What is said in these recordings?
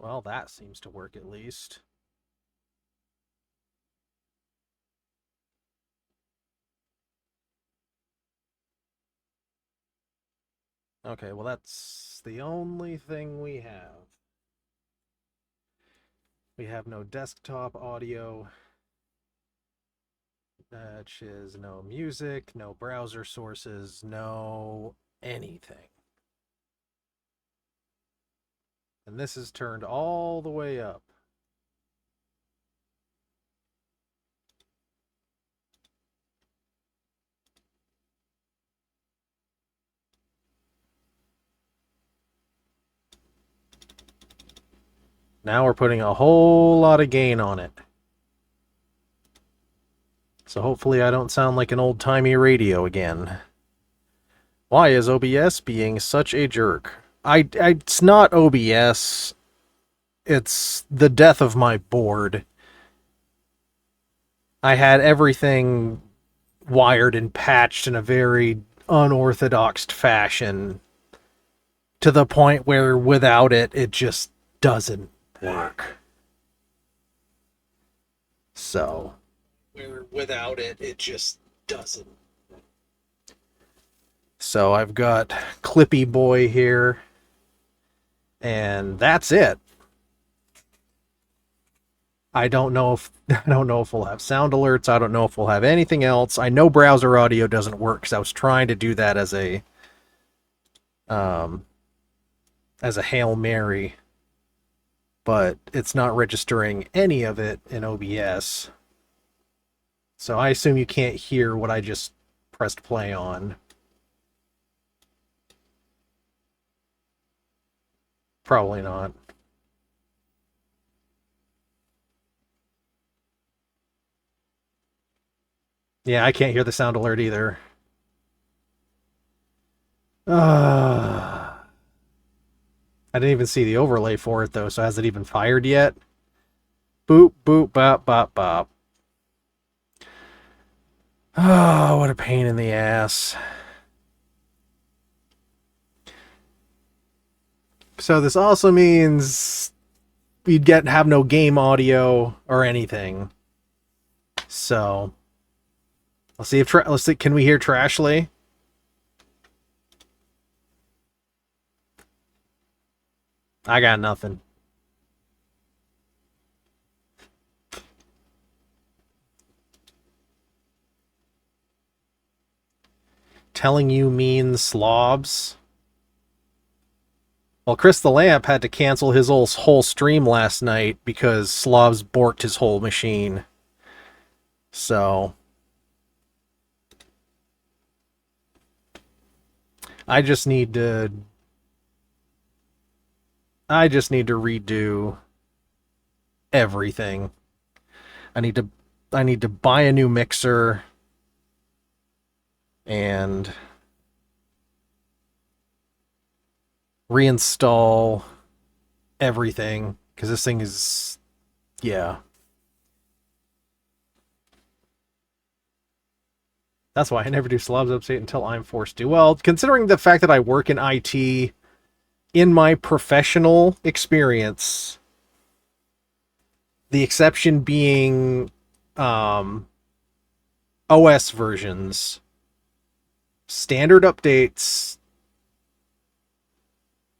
Well, that seems to work at least. Okay, well, that's the only thing we have. We have no desktop audio, which is no music, no browser sources, no anything. And this is turned all the way up. Now we're putting a whole lot of gain on it. So hopefully I don't sound like an old-timey radio again. Why is OBS being such a jerk? It's not OBS. It's the death of my board. I had everything wired and patched in a very unorthodox fashion to the point where without it, it just doesn't work. So, where without it, it just doesn't. So I've got Clippy Boy here, and that's it. I don't know if we'll have sound alerts. I don't know if we'll have anything else. I know browser audio doesn't work because I was trying to do that um, as a Hail Mary, but it's not registering any of it in OBS. So I assume you can't hear what I just pressed play on. Probably not. Yeah, I can't hear the sound alert either. I didn't even see the overlay for it though, so has it even fired yet? Boop, boop, bop, bop, bop. Oh, what a pain in the ass. So this also means we'd have no game audio or anything. So let's see if let's see, can we hear Trashly? I got nothing. Telling you mean slobs. Well, Chris the Lamp had to cancel his whole stream last night because slobs borked his whole machine. So I just need to redo everything. I need to buy a new mixer and reinstall everything because this thing is, yeah. That's why I never do Slobs Update until I'm forced to. Well, considering the fact that I work in IT, in my professional experience, the exception being OS versions, standard updates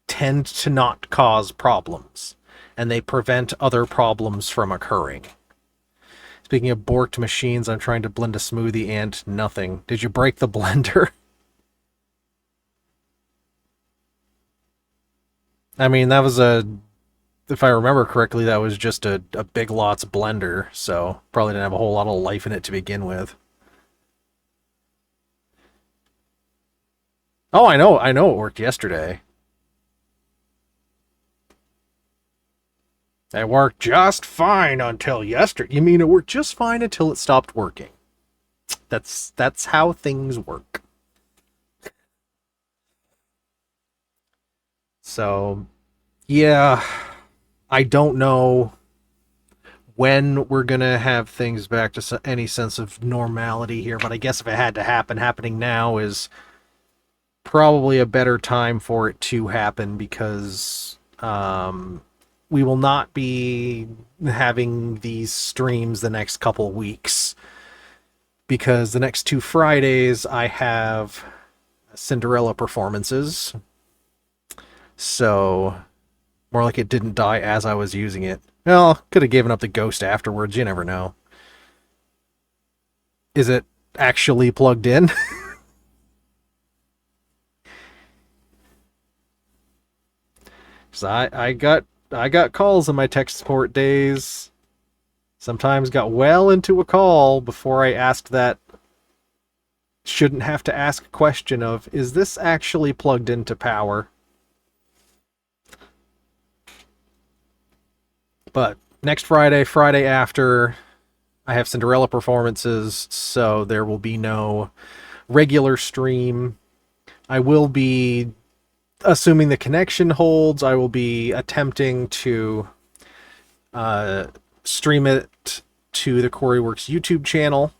tend to not cause problems, and they prevent other problems from occurring. Speaking of borked machines, I'm trying to blend a smoothie and nothing. Did you break the blender? I mean, that was if I remember correctly, that was just a Big Lots blender, so probably didn't have a whole lot of life in it to begin with. Oh, I know it worked yesterday. It worked just fine until yesterday. You mean it worked just fine until it stopped working? That's how things work. So, yeah, I don't know when we're gonna have things back to any sense of normality here. But I guess if it had to happen, happening now is probably a better time for it to happen, because we will not be having these streams the next couple weeks, because the next 2 Fridays I have Cinderella performances. So more like it didn't die as I was using it. Well, could have given up the ghost afterwards, you never know. Is it actually plugged in? So I got calls in my tech support days. Sometimes got well into a call before I asked that shouldn't have to ask question of, is this actually plugged into power? But next Friday, Friday after, I have Cinderella performances, so there will be no regular stream. I will be, assuming the connection holds, I will be attempting to stream it to the Coreyworks YouTube channel.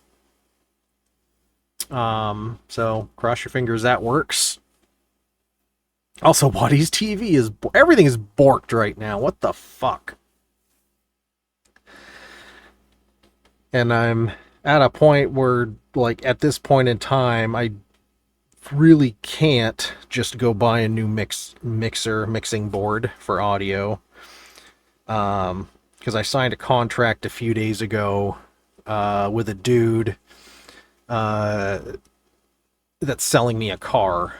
So cross your fingers that works. Also, Waddy's TV is... everything is borked right now. What the fuck? And I'm at a point where, like, at this point in time, I really can't just go buy a new mixing board for audio. Because I signed a contract a few days ago with a dude that's selling me a car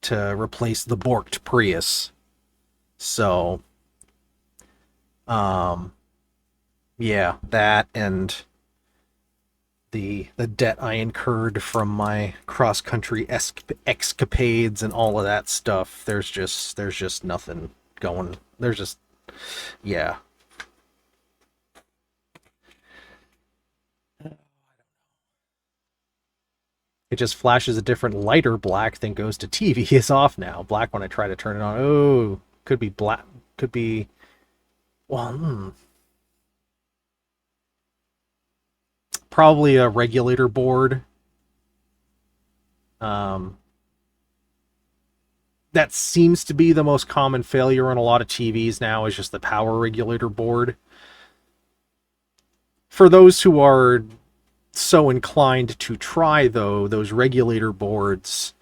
to replace the borked Prius. So, yeah, that and the debt I incurred from my cross-country escapades and all of that stuff. There's just nothing going. There's just, yeah. It just flashes a different lighter black, then goes to TV. Is off now. Black when I try to turn it on. Oh, could be black. Could be, well, probably a regulator board. That seems to be the most common failure on a lot of TVs now, is just the power regulator board. For those who are so inclined to try, though, those regulator boards,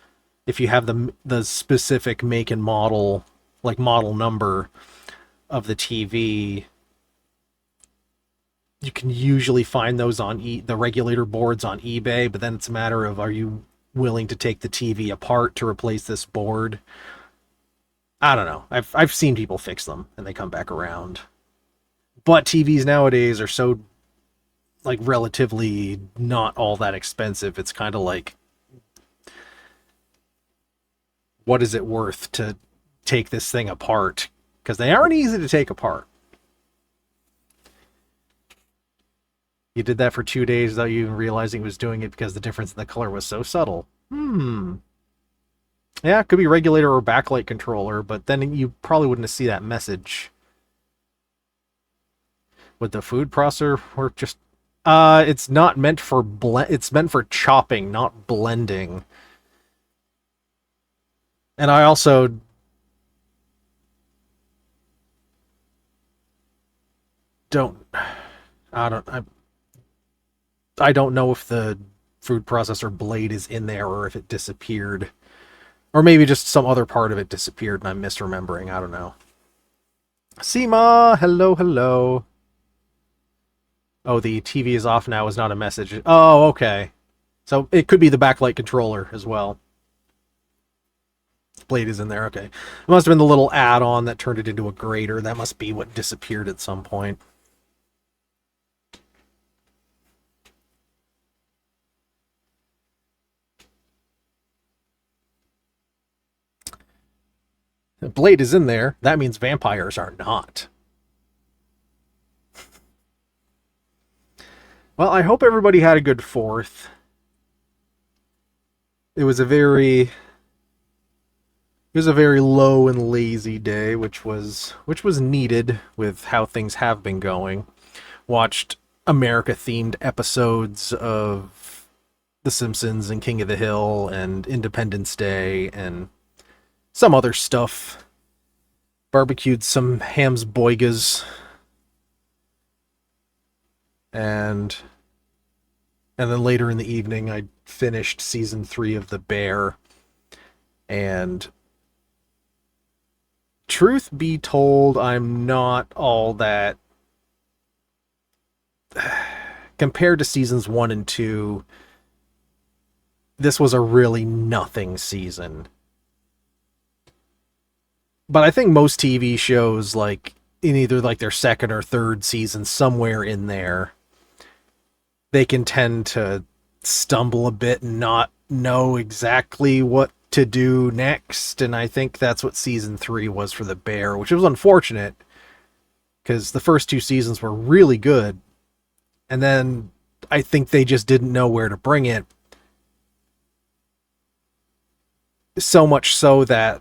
if you have the specific make and model, like model number of the TV, you can usually find those on the regulator boards on eBay, but then it's a matter of, are you willing to take the TV apart to replace this board? I don't know. I've seen people fix them and they come back around. But TVs nowadays are so, like, relatively not all that expensive. It's kind of like, what is it worth to take this thing apart? Because they aren't easy to take apart. You did that for 2 days without you even realizing it was doing it, because the difference in the color was so subtle. Yeah, it could be regulator or backlight controller, but then you probably wouldn't see that message. With the food processor, or just... it's not meant for it's meant for chopping, not blending. And I also... I don't know if the food processor blade is in there or if it disappeared. Or maybe just some other part of it disappeared and I'm misremembering. I don't know. Seema, hello, hello. Oh, the TV is off now is not a message. Oh, okay. So it could be the backlight controller as well. Blade is in there, okay. It must have been the little add-on that turned it into a grater. That must be what disappeared at some point. The blade is in there. That means vampires are not. Well, I hope everybody had a good 4th. It was a very It was a very low and lazy day, which was needed with how things have been going. Watched America themed episodes of The Simpsons and King of the Hill and Independence Day and some other stuff. Barbecued some hams boigas and then later in the evening I finished season 3 of The Bear. And truth be told, I'm not all that compared to seasons 1 and 2. This was a really nothing season. But I think most TV shows, like in either like their second or third season, somewhere in there, they can tend to stumble a bit and not know exactly what to do next. And I think that's what season 3 was for The Bear, which was unfortunate because the first 2 seasons were really good. And then I think they just didn't know where to bring it. So much so that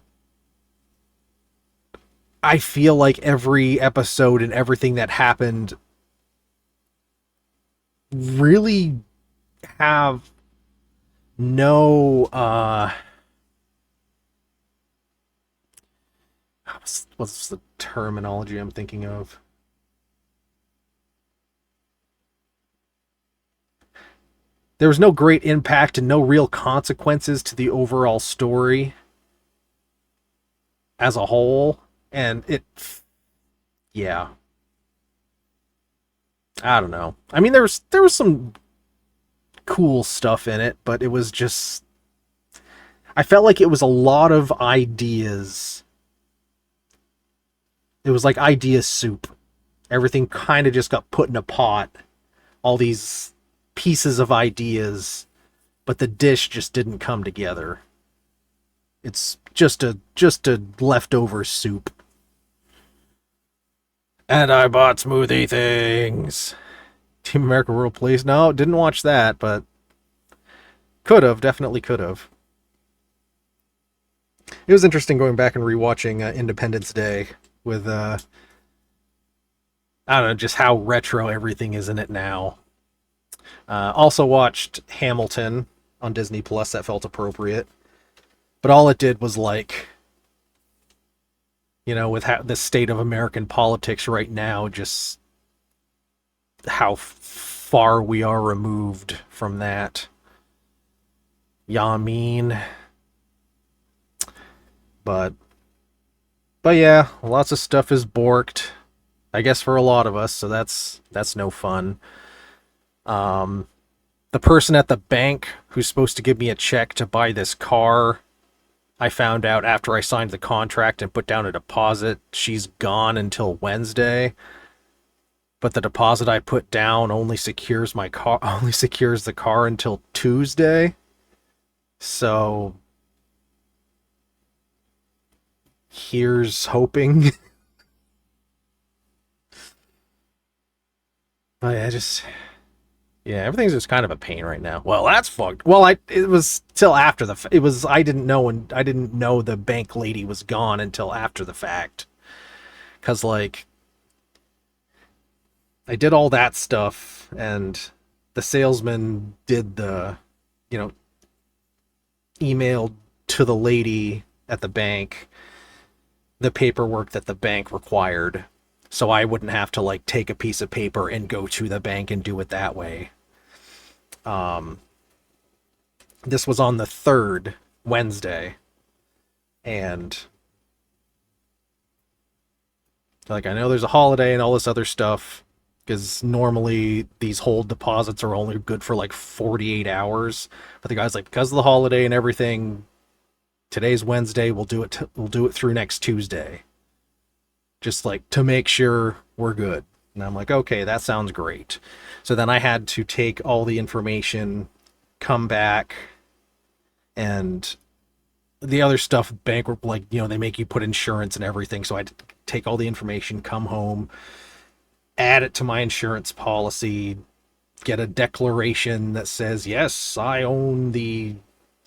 I feel like every episode and everything that happened really have no what's the terminology I'm thinking of? There was no great impact and no real consequences to the overall story as a whole. And yeah, I don't know. I mean, there was some cool stuff in it, but it was just, I felt like it was a lot of ideas. It was like idea soup. Everything kind of just got put in a pot. All these pieces of ideas, but the dish just didn't come together. It's just a leftover soup. And I bought smoothie things. Team America World Police. No, didn't watch that, but could have, definitely could have. It was interesting going back and rewatching Independence Day with I don't know, just how retro everything is in it now. Also watched Hamilton on Disney Plus. That felt appropriate, but all it did was like, with the state of American politics right now, just how far we are removed from that. Yeah, I mean, but yeah, lots of stuff is borked, I guess, for a lot of us, so that's no fun. Um, the person at the bank who's supposed to give me a check to buy this car, I found out after I signed the contract and put down a deposit, she's gone until Wednesday. But the deposit I put down only secures my car, only secures the car until Tuesday. So here's hoping. I just, yeah, everything's just kind of a pain right now. Well, that's fucked. Well, it was till after it was, I didn't know, and I didn't know the bank lady was gone until after the fact. Cause like I did all that stuff, and the salesman did the, you know, emailed to the lady at the bank the paperwork that the bank required, so I wouldn't have to like take a piece of paper and go to the bank and do it that way. Um, this was on the 3rd, Wednesday, and like I know there's a holiday and all this other stuff, because normally these hold deposits are only good for like 48 hours. But the guy's like, because of the holiday and everything, today's Wednesday, we'll do it through next Tuesday. Just like to make sure we're good. And I'm like, okay, that sounds great. So then I had to take all the information, come back, and the other stuff, bank, like, they make you put insurance and everything. So I had to take all the information, come home, add it to my insurance policy, get a declaration that says, yes, I own the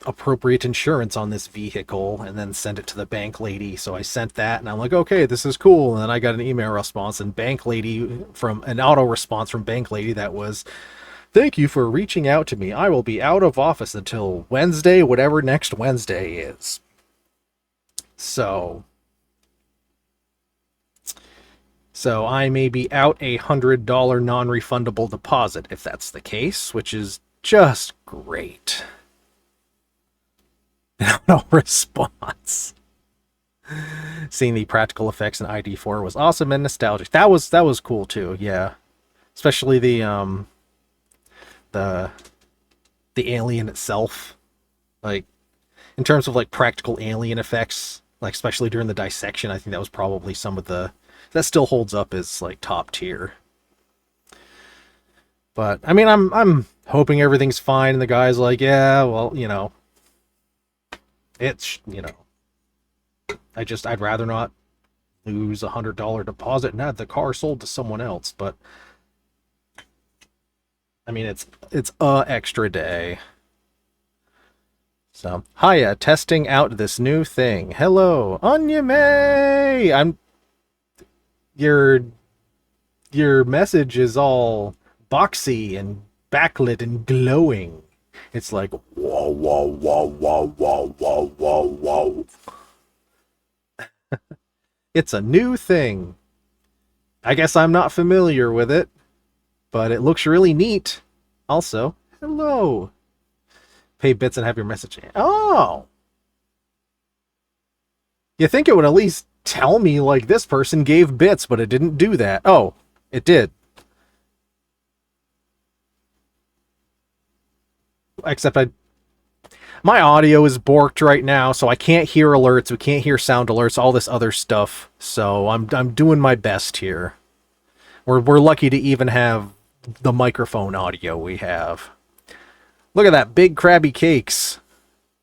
appropriate insurance on this vehicle and then send it to the bank lady. So I sent that and I'm like, okay, this is cool. And then I got an email response and bank lady from an auto response from bank lady that was, thank you for reaching out to me. I will be out of office until Wednesday, whatever next Wednesday is. So I may be out $100 non-refundable deposit if that's the case, which is just great. No response. Seeing the practical effects in ID4 was awesome and nostalgic. That was cool too, yeah. Especially the alien itself. Like, in terms of like practical alien effects, like especially during the dissection, I think that was probably some of the that still holds up as like top tier. But I mean, I'm hoping everything's fine, and the guy's like, yeah, well, it's I'd rather not lose $100 deposit and have the car sold to someone else. But I mean, it's a extra day. So, hiya, testing out this new thing. Hello, Anya May. Your message is all boxy and backlit and glowing. It's like whoa, whoa, whoa, whoa, whoa, whoa, whoa, whoa. It's a new thing. I guess I'm not familiar with it, but it looks really neat. Also, hello. Pay bits and have your message. Oh. You think it would at least tell me, like, this person gave bits, but it didn't do that. Oh, it did. Except my audio is borked right now, so I can't hear alerts, we can't hear sound alerts, all this other stuff. So I'm doing my best here. We're lucky to even have the microphone audio we have. Look at that, Big Krabby Cakes.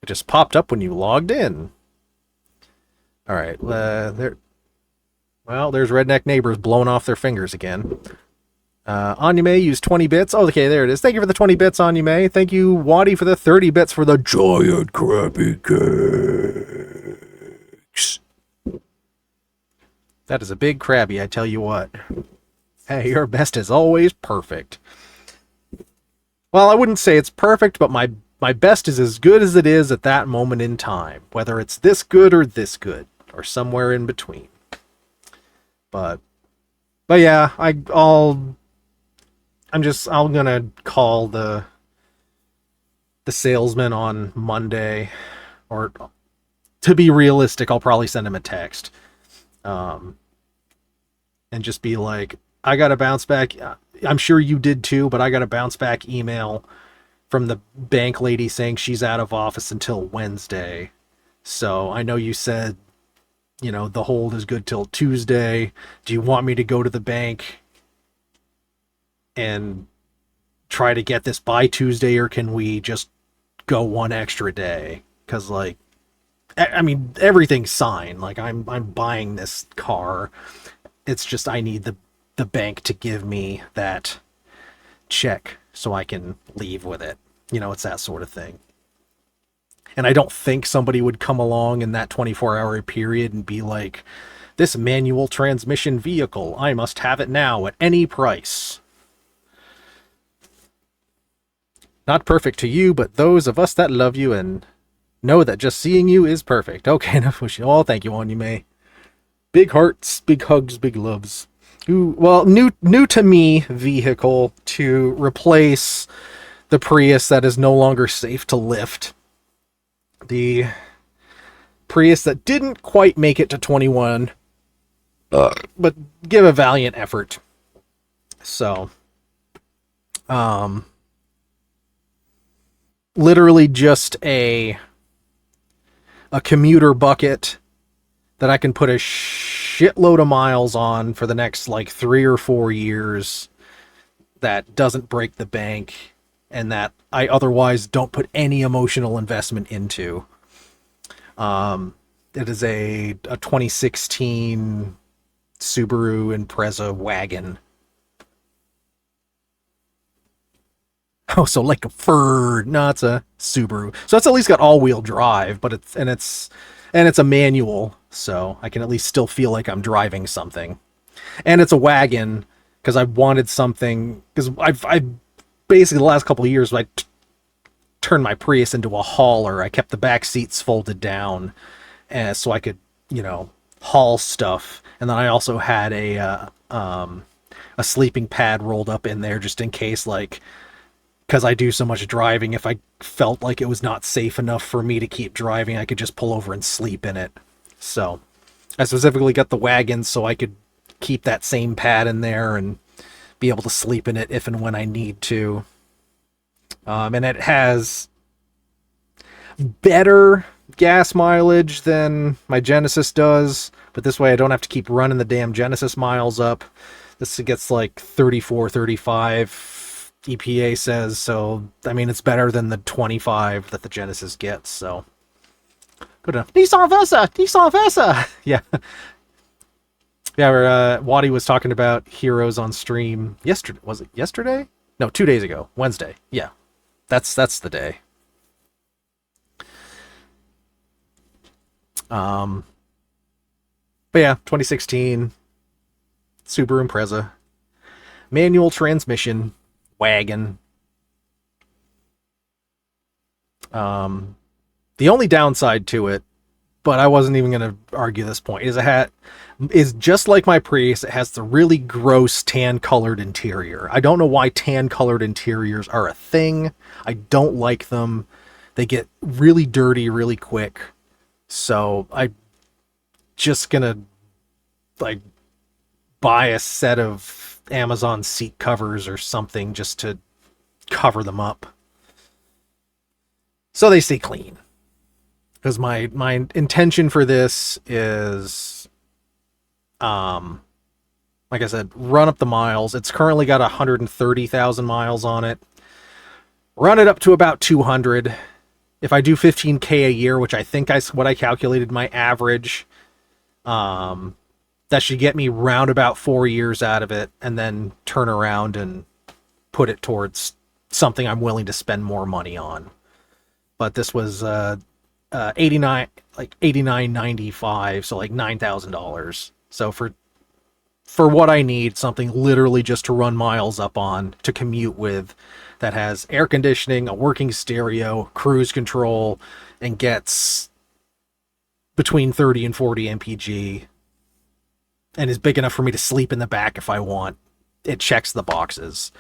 It just popped up when you logged in. All right, there's Redneck Neighbors blowing off their fingers again. Anya May used 20 bits. Oh, okay, there it is. Thank you for the 20 bits, Anya May. Thank you, Waddy, for the 30 bits for the giant Krabby Cakes. That is a big Krabby, I tell you what. Hey, your best is always perfect. Well, I wouldn't say it's perfect, but my best is as good as it is at that moment in time. Whether it's this good, or somewhere in between. But yeah, I'm gonna call the salesman on Monday, or to be realistic, I'll probably send him a text, and just be like, I got a bounce back. I'm sure you did too, but I got a bounce back email from the bank lady saying she's out of office until Wednesday. So I know you said, the hold is good till Tuesday. Do you want me to go to the bank and try to get this by Tuesday, or can we just go one extra day? Because, like, I mean, everything's signed. Like, I'm buying this car. It's just I need the bank to give me that check so I can leave with it. It's that sort of thing. And I don't think somebody would come along in that 24-hour period and be like, this manual transmission vehicle, I must have it now at any price. Not perfect to you, but those of us that love you and know that just seeing you is perfect. Okay, enough wishing. Oh, thank you, Anya May. Big hearts, big hugs, big loves. Ooh, well, new to me vehicle to replace the Prius that is no longer safe to lift. The Prius that didn't quite make it to 21, but give a valiant effort. So, literally just a commuter bucket that I can put a shitload of miles on for the next like 3 or 4 years, that doesn't break the bank, and that I otherwise don't put any emotional investment into. It is a 2016 Subaru Impreza wagon. Oh, so like a Ford. No, it's a Subaru. So it's at least got all-wheel drive, but it's a manual, so I can at least still feel like I'm driving something. And it's a wagon because I wanted something because I've basically the last couple of years turned my Prius into a hauler. I kept the back seats folded down, so I could haul stuff, and then I also had a sleeping pad rolled up in there just in case, like, because I do so much driving, if I felt like it was not safe enough for me to keep driving, I could just pull over and sleep in it. So I specifically got the wagon so I could keep that same pad in there and be able to sleep in it if and when I need to. And it has better gas mileage than my Genesis does, but this way I don't have to keep running the damn Genesis miles up. This gets like 34, 35 EPA says, so I mean it's better than the 25 that the Genesis gets, so good enough. Nissan Versa! Yeah. Yeah, where Waddy was talking about Heroes on stream yesterday. Was it yesterday? No, 2 days ago. Wednesday. Yeah. That's the day. But yeah, 2016 Subaru Impreza, manual transmission, wagon. The only downside to it, but I wasn't even going to argue this point, is just like my Prius, it has the really gross tan-colored interior. I don't know why tan-colored interiors are a thing. I don't like them. They get really dirty really quick. So I'm just gonna like buy a set of Amazon seat covers or something just to cover them up so they stay clean. Because my intention for this is, like I said, run up the miles. It's currently got 130,000 miles on it. Run it up to about 200. If I do 15K a year, which I think what I calculated my average, that should get me round about 4 years out of it, and then turn around and put it towards something I'm willing to spend more money on. But this was 89.95, so like $9,000. So for what I need, something literally just to run miles up on, to commute with, that has air conditioning, a working stereo, cruise control, and gets between 30 and 40 mpg, and is big enough for me to sleep in the back if I want. It checks the boxes.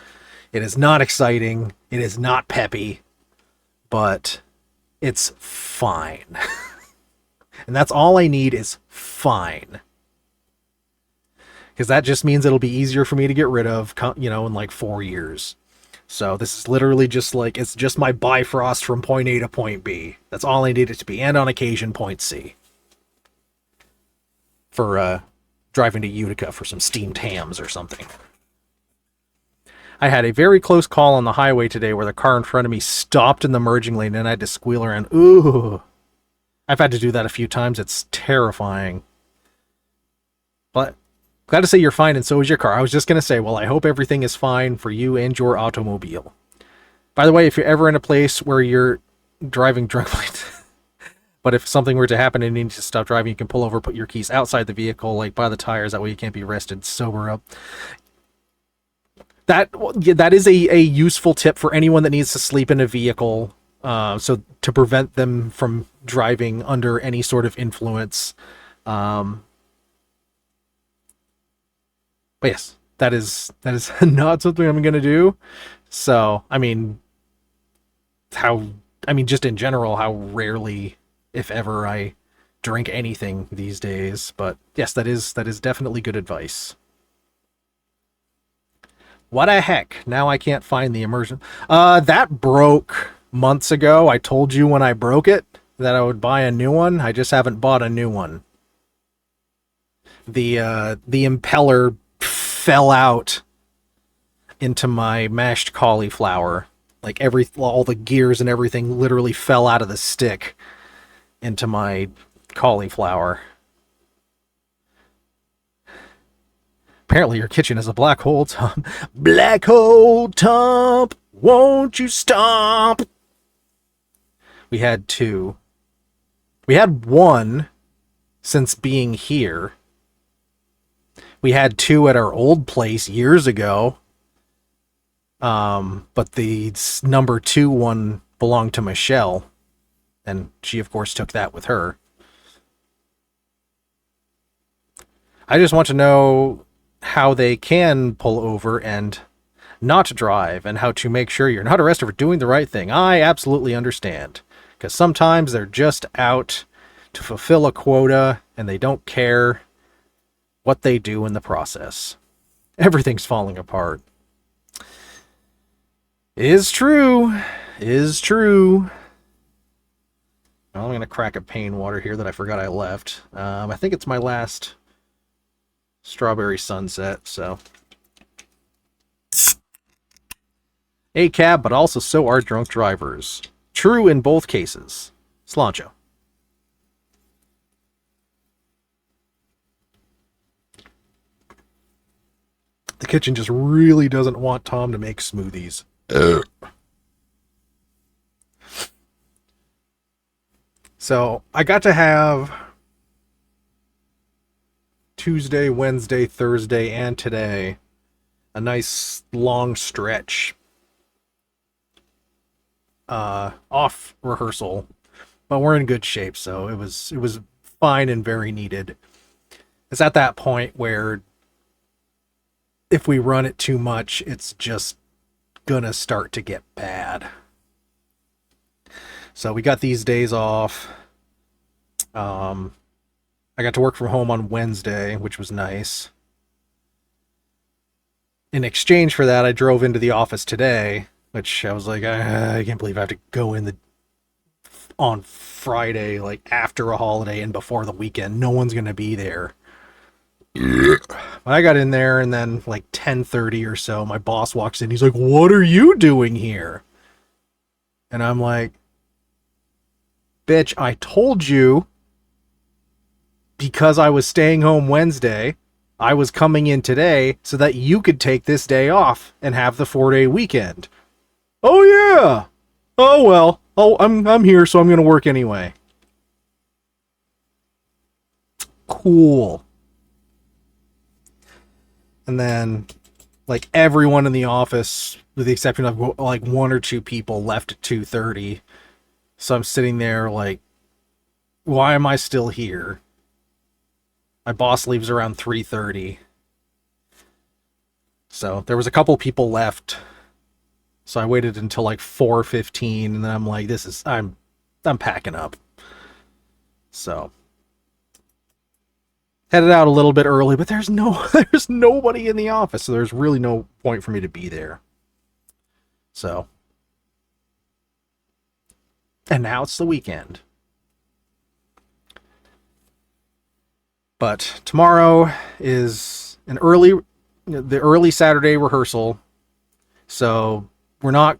It is not exciting. It is not peppy, but it's fine. And that's all I need, is fine. Because that just means it'll be easier for me to get rid of, in like 4 years. So this is literally just like, it's just my Bifrost from point A to point B. That's all I need it to be. And on occasion, point C. For driving to Utica for some steamed hams or something. I had a very close call on the highway today where the car in front of me stopped in the merging lane and I had to squeal around. Ooh. I've had to do that a few times. It's terrifying. But glad to say you're fine, and so is your car. I was just going to say, well, I hope everything is fine for you and your automobile. By the way, if you're ever in a place where you're driving drunkly, but if something were to happen and you need to stop driving, you can pull over, put your keys outside the vehicle, like by the tires. That way you can't be arrested. Sober up. That is a useful tip for anyone that needs to sleep in a vehicle, so to prevent them from driving under any sort of influence. But yes, that is not something I'm going to do. So, I mean, just in general, how rarely, if ever, I drink anything these days. But yes, that is definitely good advice. What the heck? Now I can't find the immersion. That broke months ago. I told you when I broke it that I would buy a new one. I just haven't bought a new one. The impeller fell out into my mashed cauliflower. Like all the gears and everything literally fell out of the stick into my cauliflower. Apparently your kitchen is a black hole, Tom. Black hole, Tom, won't you stomp? We had 2. We had 1 since being here. We had 2 at our old place years ago. But the number 2 one belonged to Michelle. And she, of course, took that with her. I just want to know how they can pull over and not drive, and how to make sure you're not arrested for doing the right thing. I absolutely understand. Because sometimes they're just out to fulfill a quota, and they don't care what they do in the process. Everything's falling apart. Is true. Is true. Well, I'm going to crack a pain water here that I forgot I left. I think it's my last strawberry sunset, so. A cab, but also so are drunk drivers. True in both cases. Slancho. The kitchen just really doesn't want Tom to make smoothies. So, I got to have Tuesday, Wednesday, Thursday, and today a nice long stretch off rehearsal, but we're in good shape, so it was fine and very needed. It's at that point where if we run it too much, it's just gonna start to get bad. So we got these days off. I got to work from home on Wednesday, which was nice. In exchange for that, I drove into the office today, which I was like, I can't believe I have to go in on Friday, like after a holiday and before the weekend. No one's gonna be there. I got in there, and then like 10:30 or so, my boss walks in. He's like, "What are you doing here?" And I'm like, "Bitch, I told you, because I was staying home Wednesday, I was coming in today so that you could take this day off and have the 4-day weekend." "Oh yeah. Oh well. Oh, I'm here, so I'm gonna work anyway." Cool. And then, like, everyone in the office, with the exception of like 1 or 2 people, left at 2:30. So I'm sitting there like, why am I still here? My boss leaves around 3:30. So there was a couple people left. So I waited until like 4:15, and then I'm like, I'm packing up. So headed out a little bit early, but there's nobody in the office, so there's really no point for me to be there. So, and now it's the weekend. But tomorrow is the early Saturday rehearsal. So we're not,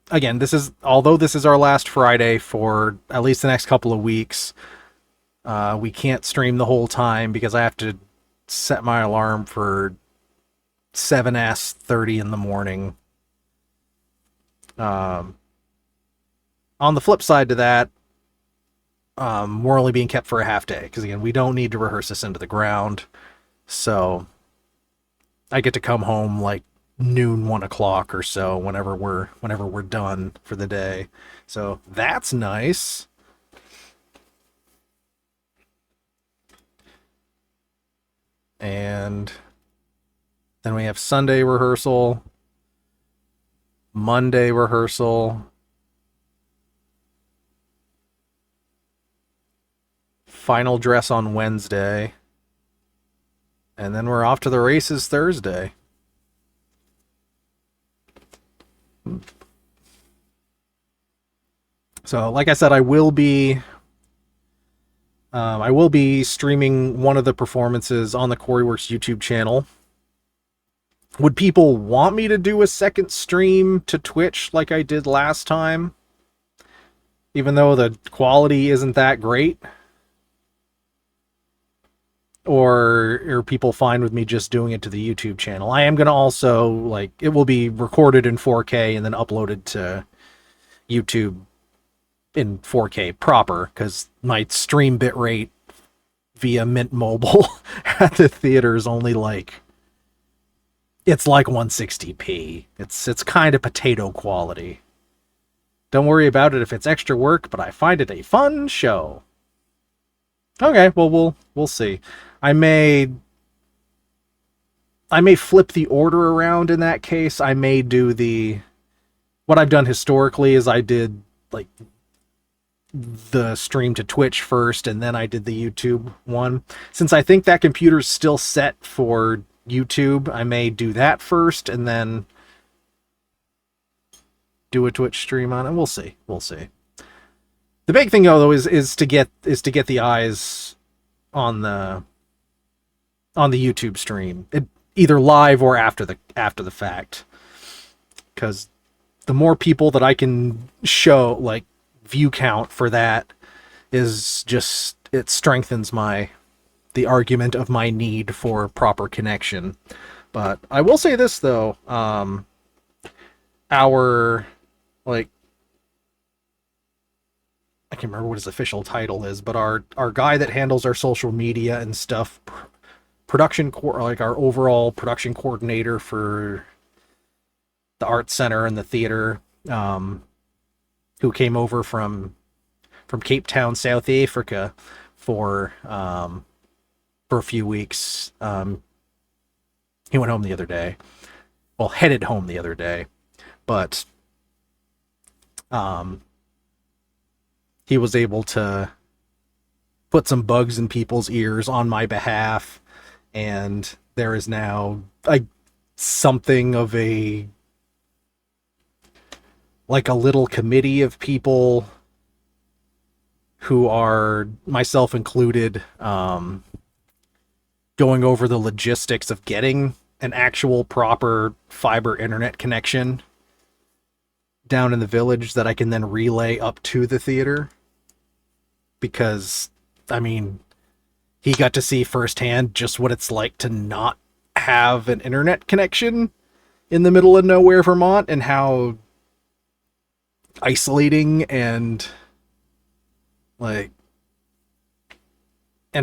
again, although this is our last Friday for at least the next couple of weeks, we can't stream the whole time because I have to set my alarm for 7:30 in the morning. On the flip side to that, we're only being kept for a half day because, again, we don't need to rehearse this into the ground. So I get to come home like noon, 1 o'clock or so whenever we're done for the day. So that's nice. And then we have Sunday rehearsal, Monday rehearsal, final dress on Wednesday, and then we're off to the races Thursday. So, like I said, I will be streaming one of the performances on the Coreyworks YouTube channel. Would people want me to do a second stream to Twitch like I did last time? Even though the quality isn't that great? or are people fine with me just doing it to the YouTube channel? I am going to also, like, it will be recorded in 4K and then uploaded to YouTube in 4K proper, because my stream bitrate via Mint Mobile at the theater is only like, it's like 160p. It's kind of potato quality. Don't worry about it if it's extra work, but I find it a fun show. Okay, well we'll see. I may flip the order around in that case. I may do what I've done historically is I did like the stream to Twitch first, and then I did the YouTube one. Since I think that computer's still set for YouTube, I may do that first and then do a Twitch stream on it. We'll see. The big thing though is to get the eyes on the YouTube stream, either live or after the fact, because the more people that I can show, like, view count for that, is just, it strengthens the argument of my need for proper connection. But I will say this though, our, like, I can't remember what his official title is, but our guy that handles our social media and stuff, our overall production coordinator for the art center and the theater, who came over from Cape Town, South Africa, for a few weeks. He went home the other day. Well, headed home the other day, but he was able to put some bugs in people's ears on my behalf, and there is now something of a little committee of people who are, myself included, going over the logistics of getting an actual proper fiber internet connection down in the village that I can then relay up to the theater. Because, I mean, he got to see firsthand just what it's like to not have an internet connection in the middle of nowhere, Vermont, and how isolating and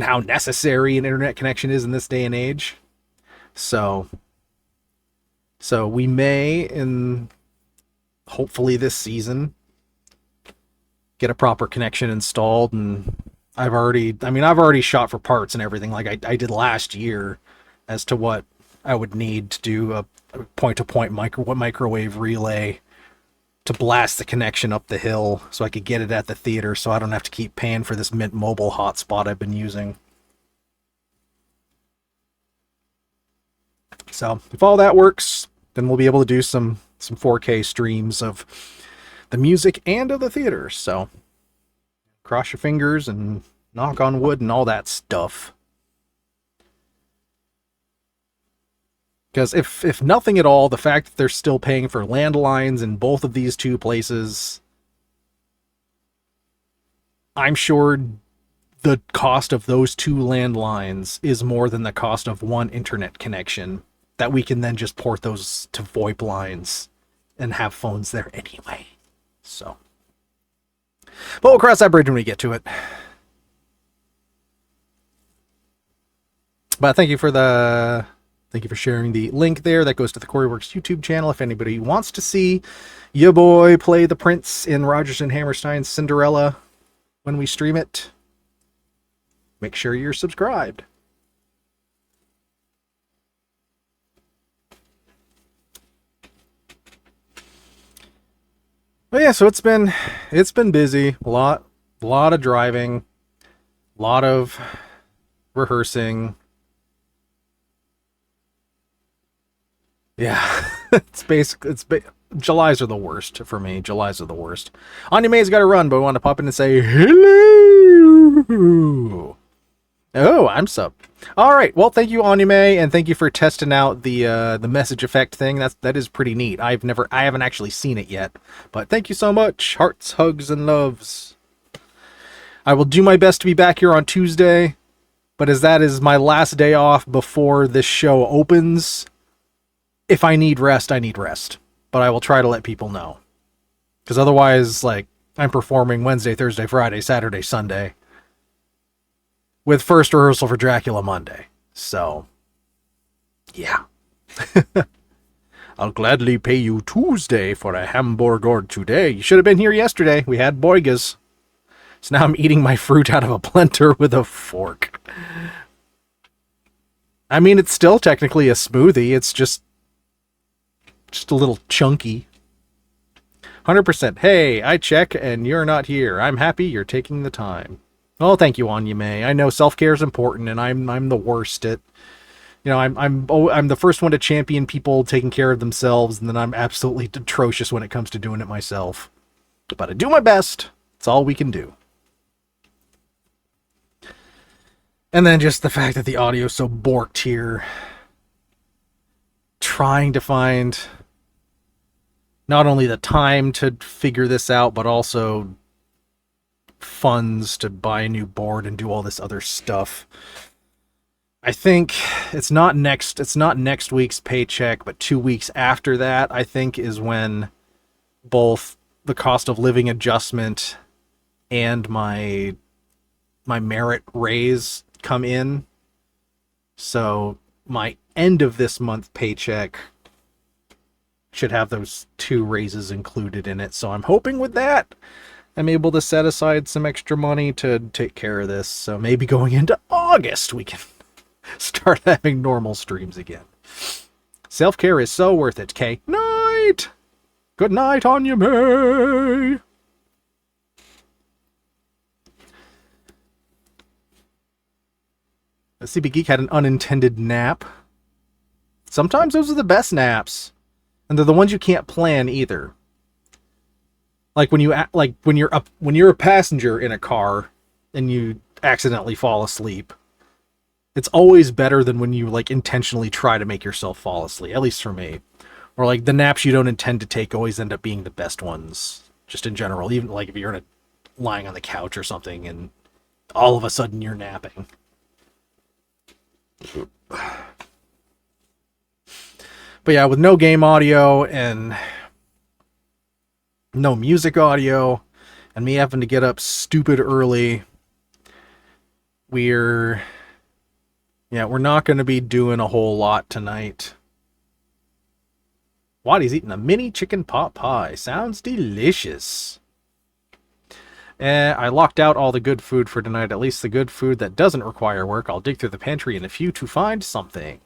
how necessary an internet connection is in this day and age. So we may, hopefully this season, get a proper connection installed. And I've already shot for parts and everything, like I did last year, as to what I would need to do a point-to-point microwave relay to blast the connection up the hill so I could get it at the theater, so I don't have to keep paying for this Mint Mobile hotspot I've been using. So if all that works, then we'll be able to do some 4K streams of the music and of the theater. So cross your fingers and knock on wood and all that stuff. Because if nothing at all, the fact that they're still paying for landlines in both of these two places, I'm sure the cost of those two landlines is more than the cost of one internet connection, that we can then just port those to VoIP lines and have phones there anyway. So, but we'll cross that bridge when we get to it. But thank you for sharing the link there. That goes to the Coreyworks YouTube channel if anybody wants to see your boy play the prince in Rodgers and Hammerstein's Cinderella when we stream it. Make sure you're subscribed. But yeah, so it's been busy. A lot of driving, a lot of rehearsing. Yeah, Julys are the worst for me. Julys are the worst. Anya May's got to run, but I want to pop in and say hello. Oh, I'm sub. All right. Well, thank you, Anya May, and thank you for testing out the message effect thing. That is pretty neat. I haven't actually seen it yet, but thank you so much. Hearts, hugs, and loves. I will do my best to be back here on Tuesday. But as that is my last day off before this show opens, if I need rest, I need rest. But I will try to let people know. Because otherwise, like, I'm performing Wednesday, Thursday, Friday, Saturday, Sunday. With first rehearsal for Dracula Monday. So, yeah. I'll gladly pay you Tuesday for a hamburger today. You should have been here yesterday. We had boigas. So now I'm eating my fruit out of a blender with a fork. I mean, it's still technically a smoothie. It's just a little chunky. 100%. Hey, I check and you're not here. I'm happy you're taking the time. Oh, thank you, Anya May. I know self-care is important, and I'm the worst at. I'm the first one to champion people taking care of themselves, and then I'm absolutely atrocious when it comes to doing it myself. But I do my best. It's all we can do. And then just the fact that the audio's so borked here. Trying to find not only the time to figure this out, but also funds to buy a new board and do all this other stuff. I think it's not next week's paycheck, but 2 weeks after that, I think, is when both the cost of living adjustment and my merit raise come in. So my end of this month paycheck should have those 2 raises included in it. So I'm hoping with that, I'm able to set aside some extra money to take care of this. So maybe going into August, we can start having normal streams again. Self-care is so worth it, Kay. Night! Good night, Anya May! The CB Geek had an unintended nap. Sometimes those are the best naps. And they're the ones you can't plan either. Like when you're a passenger in a car and you accidentally fall asleep. It's always better than when you like intentionally try to make yourself fall asleep, at least for me. Or like the naps you don't intend to take always end up being the best ones, just in general. Even like if you're lying on the couch or something and all of a sudden you're napping. But yeah, with no game audio and no music audio and me having to get up stupid early, we're not going to be doing a whole lot tonight. Waddy's eating a mini chicken pot pie. Sounds delicious. I locked out all the good food for tonight, at least the good food that doesn't require work. I'll dig through the pantry in a few to find something.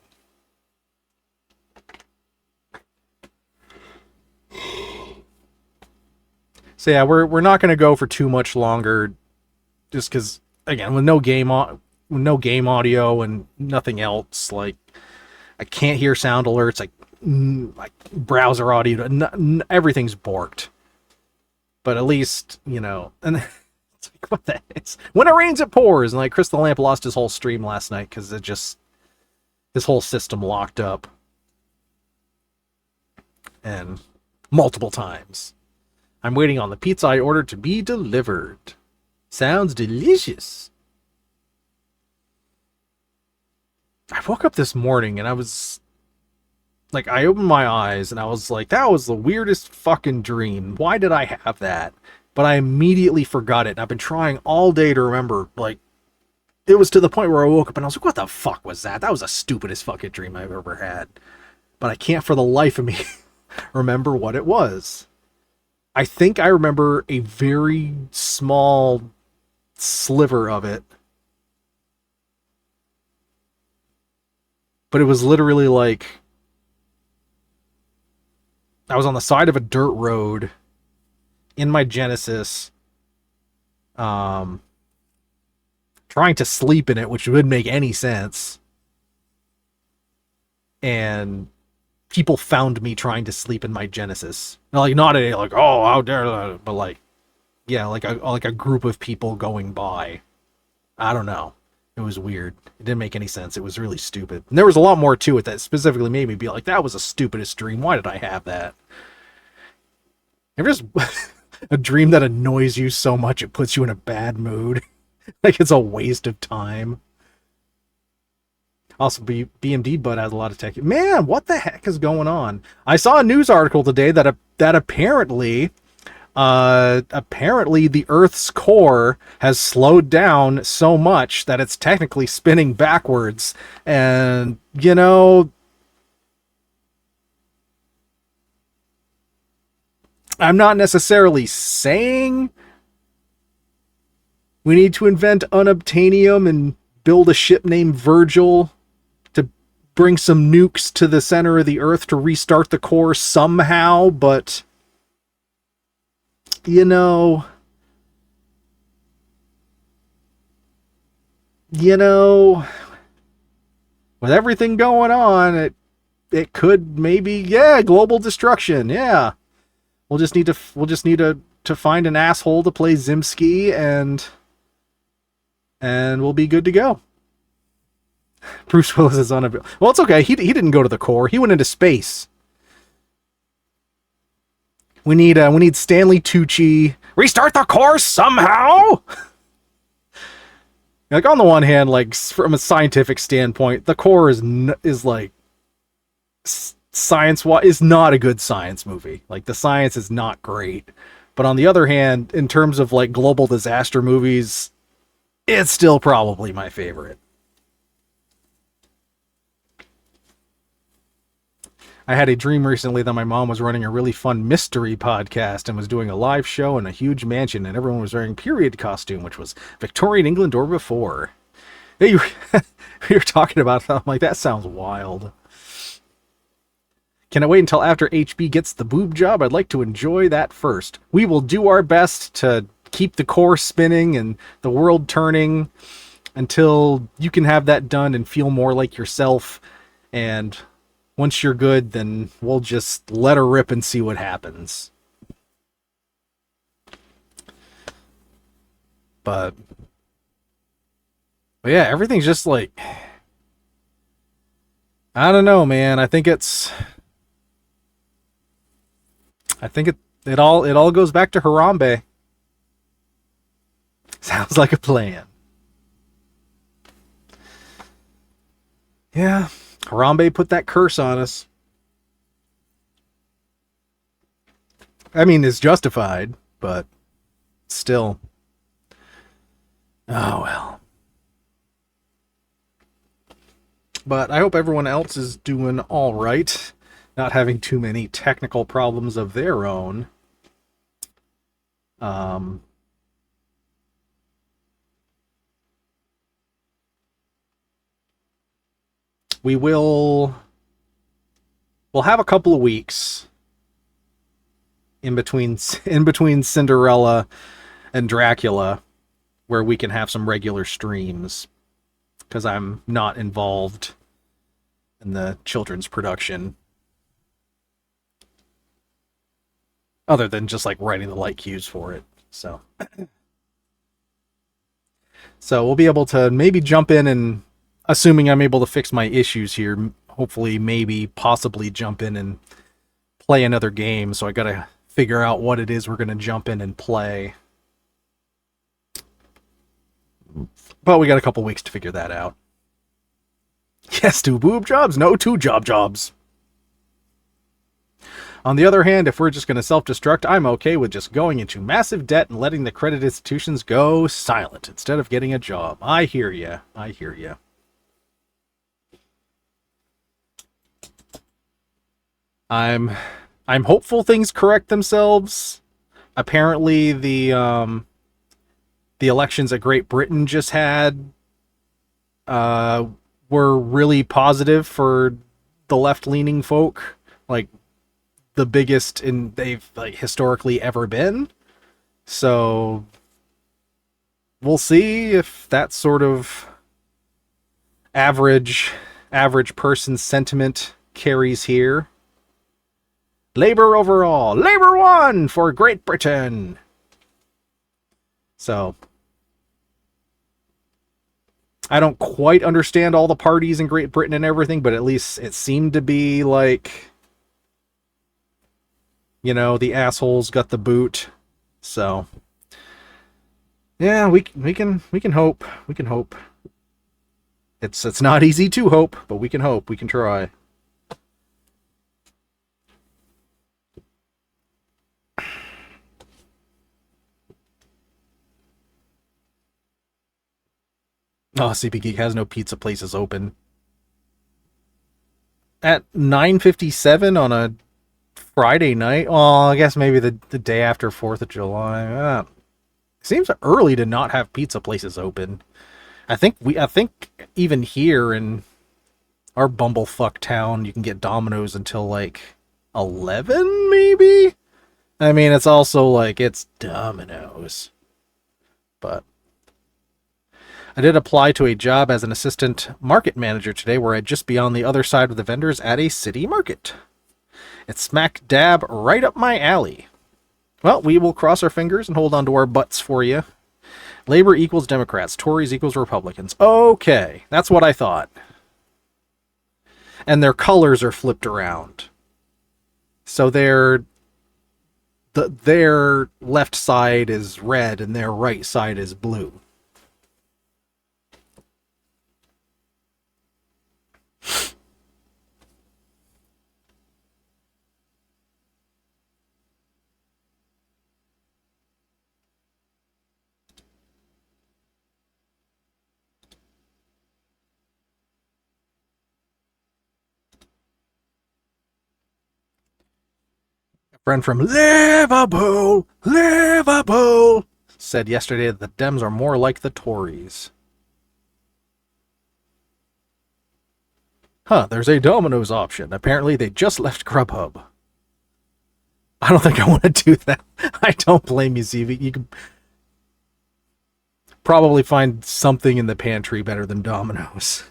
So yeah, we're not going to go for too much longer, just because, again, with no game audio and nothing else, like, I can't hear sound alerts, like browser audio, everything's borked. But at least, and it's like, what the heck? When it rains, it pours. And like Chris the Lamp lost his whole stream last night because his whole system locked up. And multiple times. I'm waiting on the pizza I ordered to be delivered. Sounds delicious. I woke up this morning and I was like, I opened my eyes and I was like, that was the weirdest fucking dream. Why did I have that? But I immediately forgot it. And I've been trying all day to remember. Like, it was to the point where I woke up and I was like, what the fuck was that? That was the stupidest fucking dream I've ever had. But I can't for the life of me remember what it was. I think I remember a very small sliver of it. But it was literally like, I was on the side of a dirt road in my Genesis, trying to sleep in it, which wouldn't make any sense. And people found me trying to sleep in my Genesis. Like, not like, oh, how dare, but like, yeah, like a group of people going by. I don't know. It was weird. It didn't make any sense. It was really stupid. And there was a lot more to it that specifically made me be like, that was the stupidest dream. Why did I have that? Ever just a dream that annoys you so much it puts you in a bad mood? Like it's a waste of time. Also, BMD Bud has a lot of tech. Man, what the heck is going on? I saw a news article today that apparently the Earth's core has slowed down so much that it's technically spinning backwards. And, I'm not necessarily saying we need to invent unobtainium and build a ship named Virgil to bring some nukes to the center of the Earth to restart the core somehow, but you know, with everything going on, it could maybe, yeah, global destruction. Yeah. We'll just need to find an asshole to play Zimski, and we'll be good to go. Bruce Willis is unavailable. Well, it's okay. He didn't go to the core. He went into space. We need Stanley Tucci. Restart the core somehow. Like, on the one hand, like, from a scientific standpoint, the core is like science is not a good science movie. Like, the science is not great. But on the other hand, in terms of like global disaster movies, it's still probably my favorite. I had a dream recently that my mom was running a really fun mystery podcast and was doing a live show in a huge mansion, and everyone was wearing period costume, which was Victorian England or before. Hey, you were talking about that. I'm like, that sounds wild. Can I wait until after HB gets the boob job? I'd like to enjoy that first. We will do our best to keep the core spinning and the world turning until you can have that done and feel more like yourself. And once you're good, then we'll just let her rip and see what happens. But yeah, everything's just like, I don't know, man. I think it all goes back to Harambe. Sounds like a plan. Yeah, Harambe put that curse on us. I mean, it's justified, but still. Oh well. But I hope everyone else is doing all right, not having too many technical problems of their own. We'll have a couple of weeks in between Cinderella and Dracula where we can have some regular streams, because I'm not involved in the children's production other than just like writing the light cues for it. So we'll be able to maybe jump in, and assuming I'm able to fix my issues here, hopefully maybe possibly jump in and play another game. So I gotta figure out what it is we're gonna jump in and play. But we got a couple weeks to figure that out. Yes, 2 boob jobs, no 2 jobs. On the other hand, if we're just going to self-destruct, I'm okay with just going into massive debt and letting the credit institutions go silent instead of getting a job. I hear ya. I'm hopeful things correct themselves. Apparently the elections that Great Britain just had were really positive for the left-leaning folk, like the biggest they've like historically ever been. So we'll see if that sort of average person sentiment carries here. Labor overall, Labor won for Great Britain. So I don't quite understand all the parties in Great Britain and everything, but at least it seemed to be like, the assholes got the boot. So yeah, we can hope. We can hope. It's not easy to hope, but we can hope. We can try. Oh, CP Geek has no pizza places open. At 9:57 on a Friday night? Well, I guess maybe the day after 4th of July. It seems early to not have pizza places open. I think even here in our bumblefuck town, you can get Domino's until like 11, maybe? I mean, it's also like, it's Domino's. But I did apply to a job as an assistant market manager today where I'd just be on the other side of the vendors at a city market. It's smack dab right up my alley. Well, we will cross our fingers and hold on to our butts for you. Labor equals Democrats. Tories equals Republicans. Okay, that's what I thought. And their colors are flipped around. So their left side is red and their right side is blue. A friend from Liverpool said yesterday that the Dems are more like the Tories. Huh, there's a Domino's option. Apparently they just left Grubhub. I don't think I want to do that. I don't blame you, ZV. You can probably find something in the pantry better than Domino's.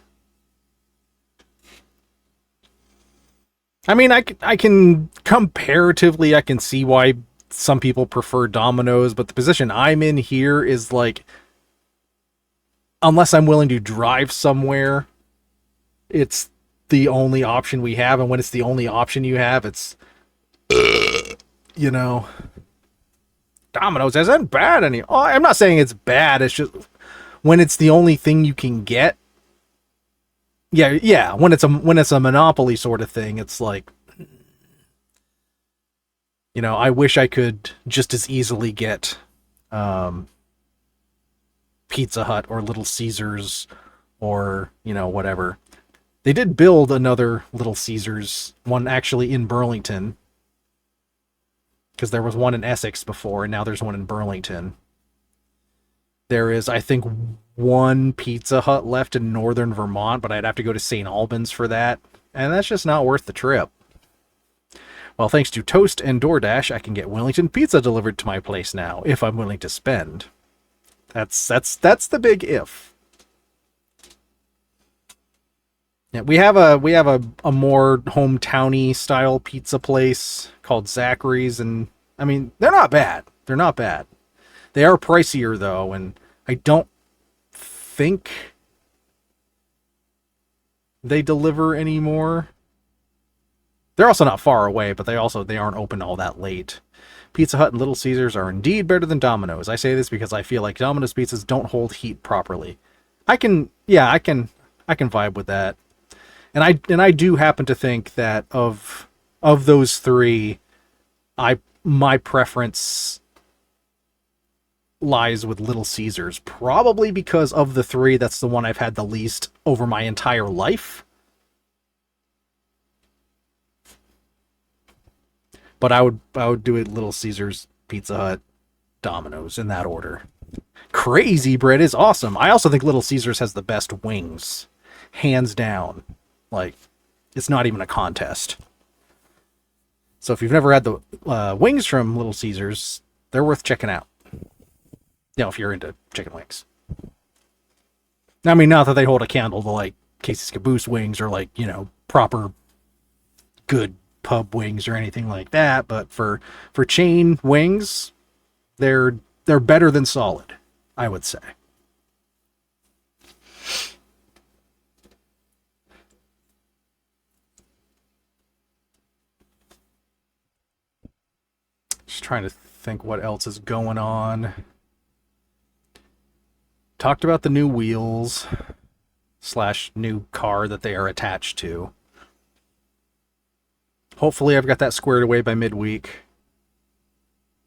I mean, I can comparatively, I can see why some people prefer Domino's, but the position I'm in here is like, unless I'm willing to drive somewhere, it's the only option we have, and when it's the only option you have, it's, you know, Domino's isn't bad anymore. Oh, I'm not saying it's bad, it's just when it's the only thing you can get. Yeah, when it's a monopoly sort of thing, it's like, you know, I wish I could just as easily get Pizza Hut or Little Caesars or, you know, whatever. They did build another Little Caesars, one actually in Burlington, because there was one in Essex before, and now there's one in Burlington. There is, I think, one Pizza Hut left in northern Vermont, but I'd have to go to St. Albans for that, and that's just not worth the trip. Well, thanks to Toast and DoorDash, I can get Wellington pizza delivered to my place now, if I'm willing to spend. That's the big if. Yeah, we have a more hometowny style pizza place called Zachary's, and I mean, they're not bad. They're not bad. They are pricier though, and I don't think they deliver anymore. They're also not far away, but they aren't open all that late. Pizza Hut and Little Caesars are indeed better than Domino's. I say this because I feel like Domino's pizzas don't hold heat properly. I can vibe with that. And I do happen to think that of those three, my preference lies with Little Caesars, probably because of the three, that's the one I've had the least over my entire life. But I would do it Little Caesars, Pizza Hut, Domino's in that order. Crazy Bread is awesome. I also think Little Caesars has the best wings, hands down. Like, it's not even a contest. So if you've never had the wings from Little Caesars, they're worth checking out. You know, if you're into chicken wings. I mean, not that they hold a candle to like Casey's Caboose wings or like, you know, proper good pub wings or anything like that, but for chain wings, they're better than solid, I would say. Just trying to think what else is going on. Talked about the new wheels. slash new car that they are attached to. Hopefully I've got that squared away by midweek.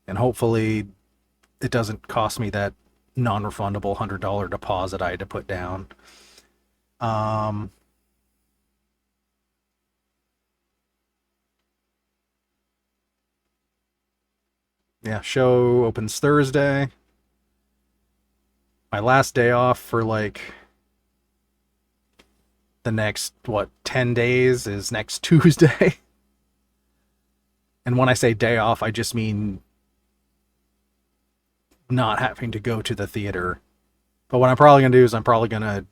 And hopefully it doesn't cost me that non-refundable $100 deposit I had to put down. Yeah, show opens Thursday. My last day off for like the next, 10 days is next Tuesday. And when I say day off, I just mean not having to go to the theater. But what I'm probably going to do is I'm probably going to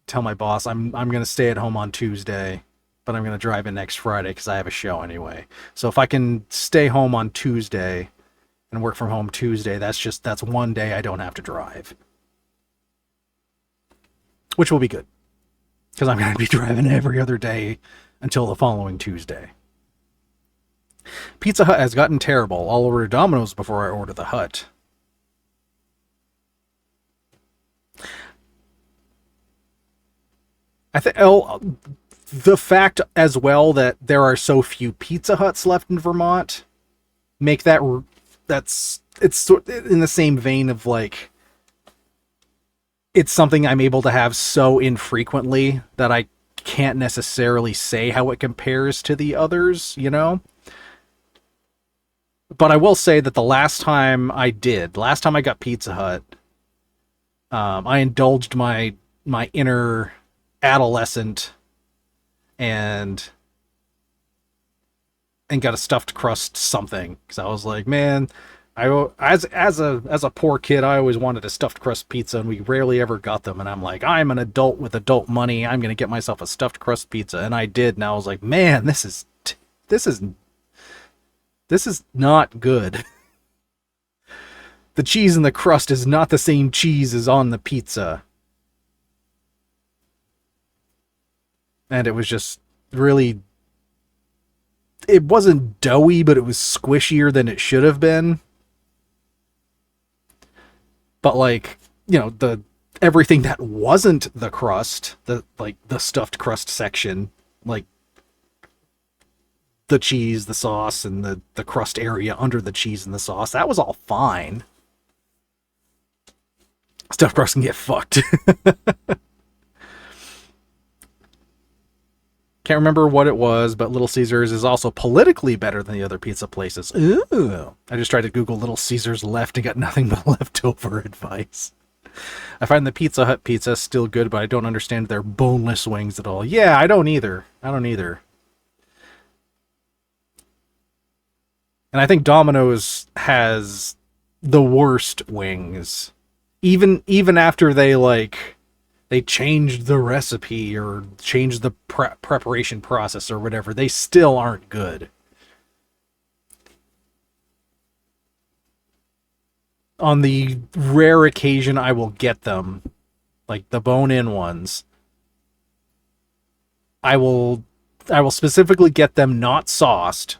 tell my boss I'm going to stay at home on Tuesday, but I'm going to drive in next Friday because I have a show anyway. So if I can stay home on Tuesday and work from home Tuesday, that's one day I don't have to drive. Which will be good. Because I'm going to be driving every other day until the following Tuesday. Pizza Hut has gotten terrible. I'll order Domino's before I order the Hut. I think the fact as well that there are so few Pizza Huts left in Vermont make it's in the same vein of like it's something I'm able to have so infrequently that I can't necessarily say how it compares to the others, you know? But I will say that the last time I got Pizza Hut, I indulged my inner adolescent and got a stuffed crust something, because I was like, man, as a poor kid, I always wanted a stuffed crust pizza, and we rarely ever got them. And I'm like, I'm an adult with adult money. I'm gonna get myself a stuffed crust pizza, and I did. And I was like, man, this is not good. The cheese in the crust is not the same cheese as on the pizza. And it was just really... It wasn't doughy, but it was squishier than it should have been. But like, you know, everything that wasn't the crust, the stuffed crust section, like the cheese, the sauce, and the crust area under the cheese and the sauce, that was all fine. Stuffed crust can get fucked. Can't remember what it was, but Little Caesars is also politically better than the other pizza places. Ooh. I just tried to Google Little Caesars left and got nothing but leftover advice. I find the Pizza Hut pizza still good, but I don't understand their boneless wings at all. Yeah, I don't either. And I think Domino's has the worst wings. Even after they changed the recipe or changed the preparation process or whatever, they still aren't good. On the rare occasion I will get them, like the bone-in ones, I will specifically get them not sauced,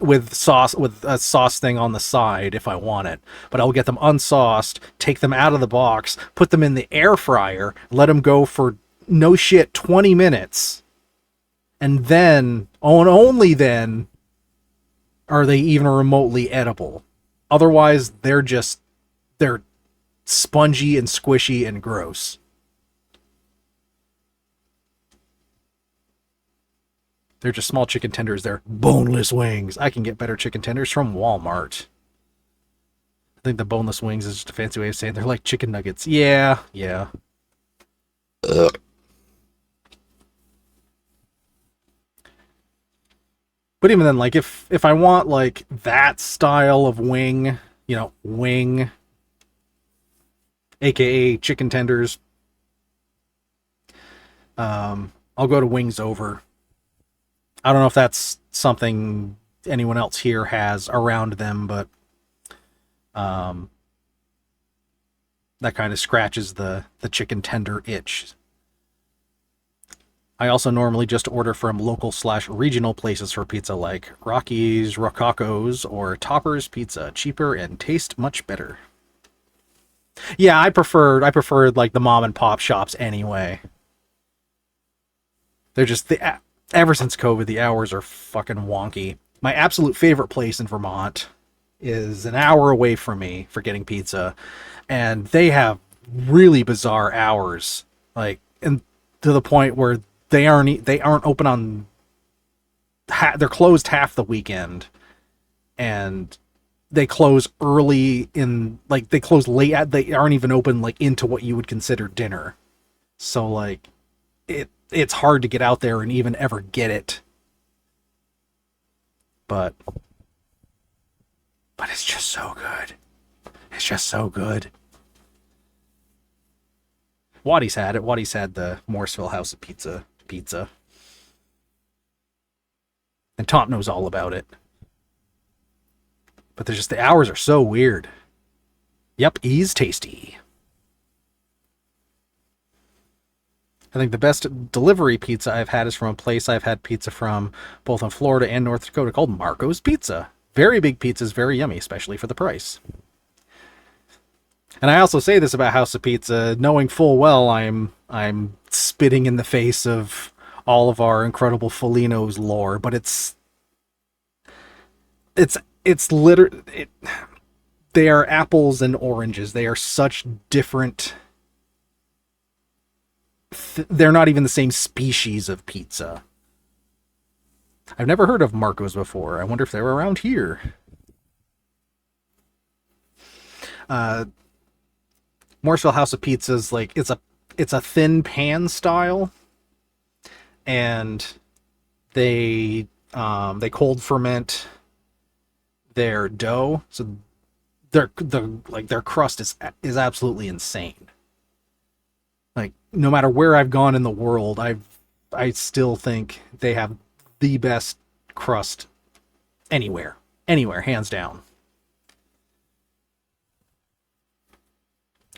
with a sauce thing on the side if I want it, but I'll get them unsauced, take them out of the box, put them in the air fryer, let them go for no shit 20 minutes, and then, and only then, are they even remotely edible. Otherwise, they're spongy and squishy and gross. They're just small chicken tenders. They're boneless wings. I can get better chicken tenders from Walmart. I think the boneless wings is just a fancy way of saying they're like chicken nuggets. Yeah. Ugh. But even then, like, if I want, like, that style of wing, you know, aka chicken tenders, I'll go to Wings Over. I don't know if that's something anyone else here has around them, but that kind of scratches the chicken tender itch. I also normally just order from local/regional places for pizza like Rocky's, Rococo's, or Topper's Pizza. Cheaper and taste much better. Yeah, I preferred like the mom and pop shops anyway. They're just ever since COVID, the hours are fucking wonky. My absolute favorite place in Vermont is an hour away from me for getting pizza, and they have really bizarre hours, like, and to the point where they aren't open on they're closed half the weekend, and they close early in, like, they close late they aren't even open like into what you would consider dinner. So like it's hard to get out there and even ever get it. But it's just so good. It's just so good. Waddy's had it. Waddy's had the Morrisville House of Pizza. And Tom knows all about it. But there's just the hours are so weird. Yep, he's tasty. I think the best delivery pizza I've had is from a place I've had pizza from both in Florida and North Dakota called Marco's Pizza. Very big pizzas, very yummy, especially for the price. And I also say this about House of Pizza, knowing full well I'm spitting in the face of all of our incredible Felino's lore, but it's literally they are apples and oranges. They are such different. They're not even the same species of pizza. I've never heard of Marco's before. I wonder if they're around here. Morrisville House of Pizza is like it's a thin pan style, and they cold ferment their dough, so their crust is absolutely insane. Like, no matter where I've gone in the world, I still think they have the best crust anywhere, hands down.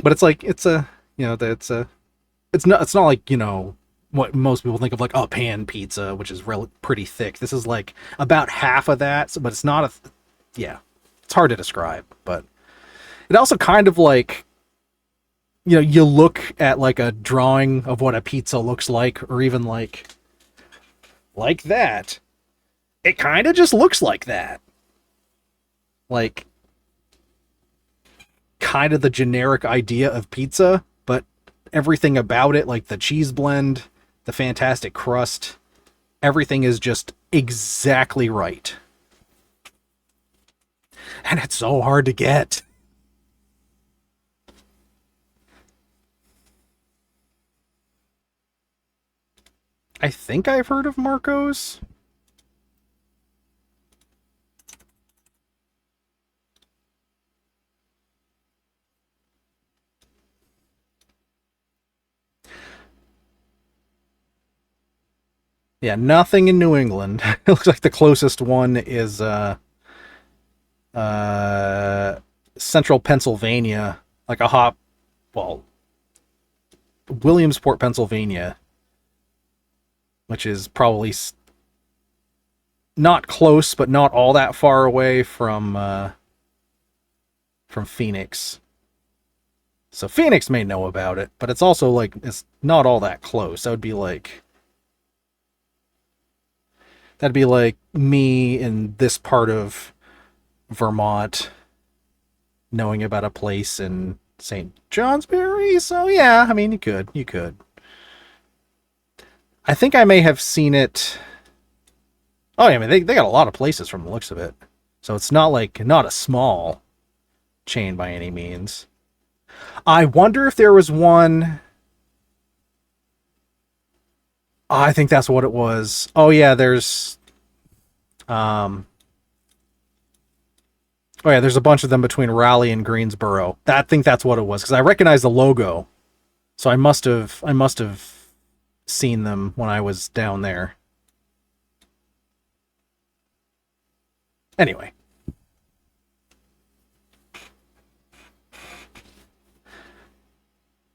But it's like it's not like, what most people think of, like a pan pizza, which is pretty thick. This is like about half of that, but it's not yeah, it's hard to describe, but it also kind of like, you look at like a drawing of what a pizza looks like, or even like that. It kind of just looks like that. Like, kind of the generic idea of pizza, but everything about it, like the cheese blend, the fantastic crust, everything is just exactly right. And it's so hard to get. I think I've heard of Marco's. Yeah, nothing in New England. It looks like the closest one is uh central Pennsylvania, like a hop, well, Williamsport, Pennsylvania, which is probably not close, but not all that far away from Phoenix. So Phoenix may know about it, but it's also like it's not all that close. That'd be like me in this part of Vermont knowing about a place in St. Johnsbury. So yeah, I mean, you could. I think I may have seen it. Oh yeah, I mean, they got a lot of places from the looks of it. So it's not a small chain by any means. I wonder if there was one. I think that's what it was. Oh yeah, um there's a bunch of them between Raleigh and Greensboro. I think that's what it was, because I recognize the logo. So I must have seen them when I was down there. Anyway,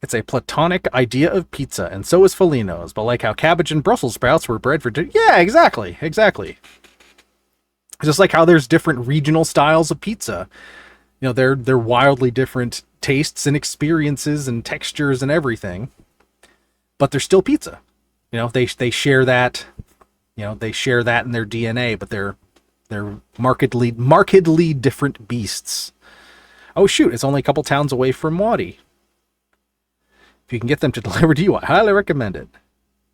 it's a platonic idea of pizza, and so is Felino's. But like how cabbage and Brussels sprouts were bred for yeah, exactly. Just like how there's different regional styles of pizza. They're wildly different tastes and experiences and textures and everything, but they're still pizza. You know, they share that, you know, they share that in their DNA, but they're markedly different beasts. Oh shoot, it's only a couple towns away from Waddy. If you can get them to deliver to you, I highly recommend it.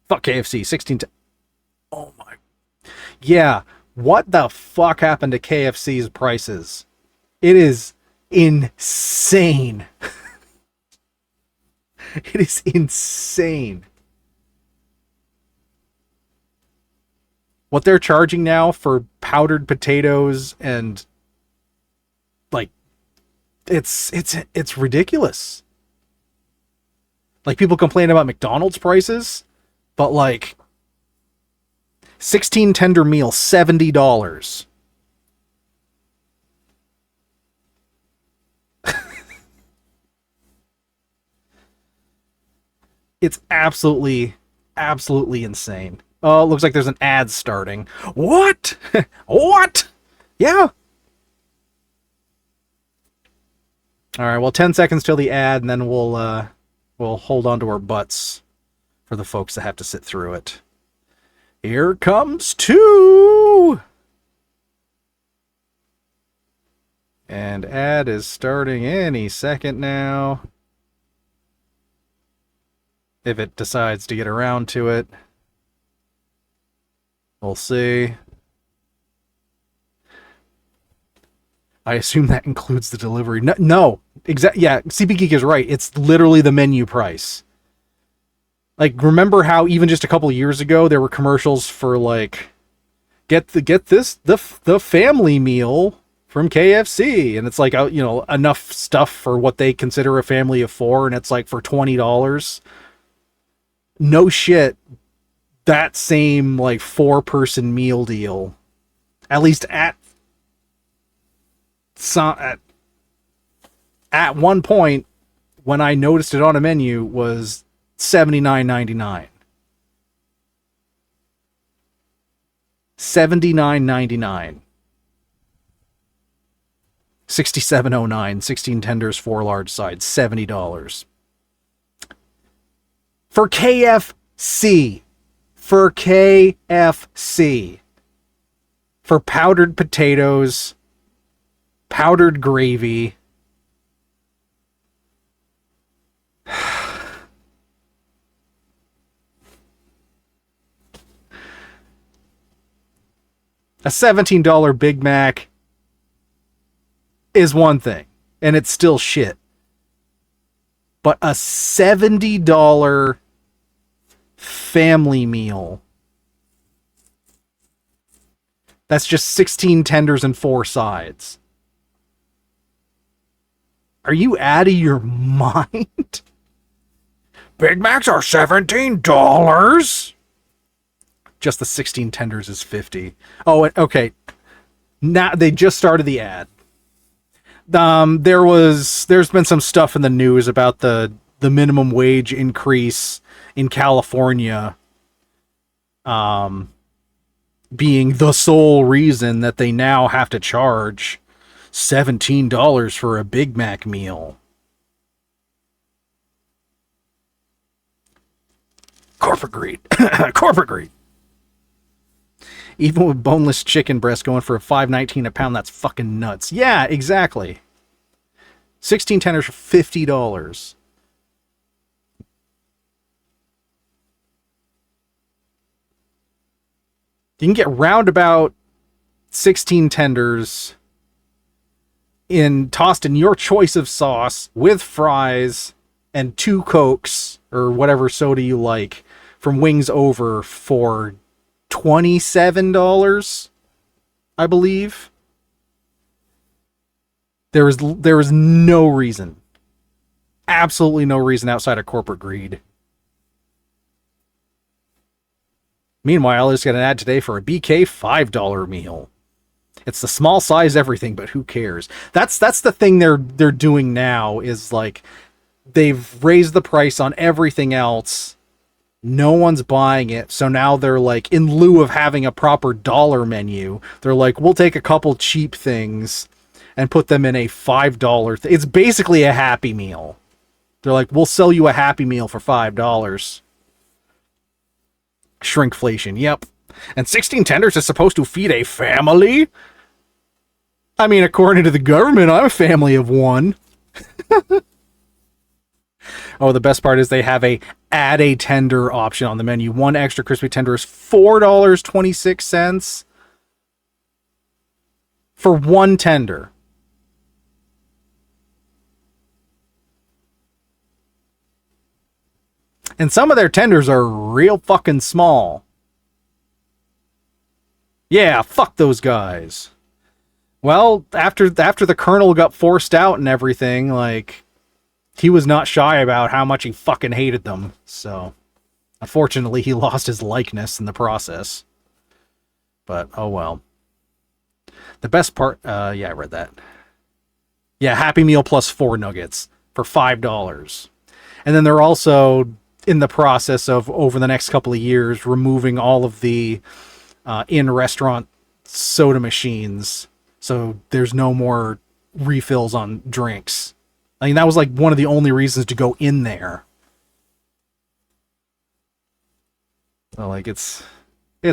Fuck KFC, 16 Oh my. Yeah, what the fuck happened to KFC's prices? It is insane. It is insane. What they're charging now for powdered potatoes and like it's ridiculous. Like people complain about McDonald's prices, but like 16 tender meal, $70. It's absolutely insane. Oh, it looks like there's an ad starting. What? What? Yeah. All right, well, 10 seconds till the ad, and then we'll hold on to our butts for the folks that have to sit through it. Here comes 2. And ad is starting any second now. If it decides to get around to it. We'll see. I assume that includes the delivery. No. Yeah, CP Geek is right. It's literally the menu price. Like, remember how even just a couple of years ago there were commercials for like, get the family meal from KFC, and it's like, you know, enough stuff for what they consider a family of 4, and it's like for $20. No shit. That same like 4-person meal deal, at least at one point when I noticed it on a menu, was $79.99. $79.99. $67.09. 16 tenders, 4 large sides, $70 for KFC. For KFC. For powdered potatoes, powdered gravy. A $17 Big Mac is one thing, and it's still shit. But a $70 family meal, that's just 16 tenders and 4 sides. Are you out of your mind? Big Macs are $17. Just the 16 tenders is $50. Oh, okay. Now they just started the ad. There's been some stuff in the news about the minimum wage increase in California being the sole reason that they now have to charge $17 for a Big Mac meal. Corporate greed. Corporate greed. Even with boneless chicken breast going for a $5.19 a pound, that's fucking nuts. Yeah, exactly. 16 tenders for $50. You can get roundabout 16 tenders tossed in your choice of sauce with fries and 2 Cokes or whatever soda you like from Wings Over for $27, I believe. There is no reason, absolutely no reason outside of corporate greed. Meanwhile, I just got an ad today for a BK $5 meal. It's the small size everything, but who cares? That's the thing they're doing now, is like they've raised the price on everything else. No one's buying it. So now they're like, in lieu of having a proper dollar menu, they're like, we'll take a couple cheap things and put them in a $5 it's basically a Happy Meal. They're like, we'll sell you a Happy Meal for $5. Shrinkflation, yep. And 16 tenders is supposed to feed a family? I mean, according to the government, I'm a family of one. Oh, the best part is they have a add a tender option on the menu. One extra crispy tender is $4.26 for one tender. And some of their tenders are real fucking small. Yeah, fuck those guys. Well, after the Colonel got forced out and everything, like, he was not shy about how much he fucking hated them. So, unfortunately, he lost his likeness in the process. But, oh well. The best part, yeah, I read that. Yeah, Happy Meal plus 4 nuggets for $5. And then they're also in the process of, over the next couple of years, removing all of the in-restaurant soda machines. So there's no more refills on drinks. I mean, that was like one of the only reasons to go in there. So, like, it's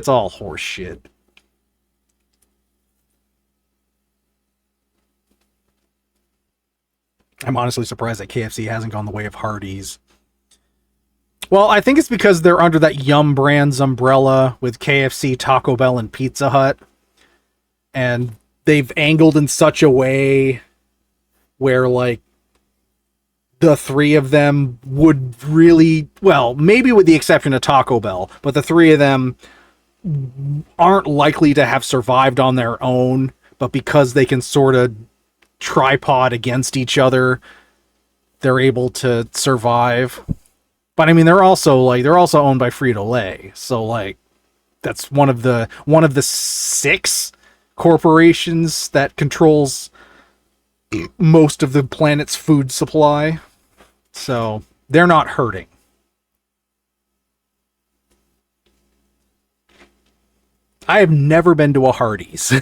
all horse shit. I'm honestly surprised that KFC hasn't gone the way of Hardee's. Well, I think it's because they're under that Yum Brands umbrella with KFC, Taco Bell, and Pizza Hut. And they've angled in such a way where, like, the three of them would really, well, maybe with the exception of Taco Bell, but the three of them aren't likely to have survived on their own, but because they can sort of tripod against each other, they're able to survive. But I mean, they're also owned by Frito-Lay, so like that's one of the 6 corporations that controls most of the planet's food supply. So they're not hurting. I have never been to a Hardee's.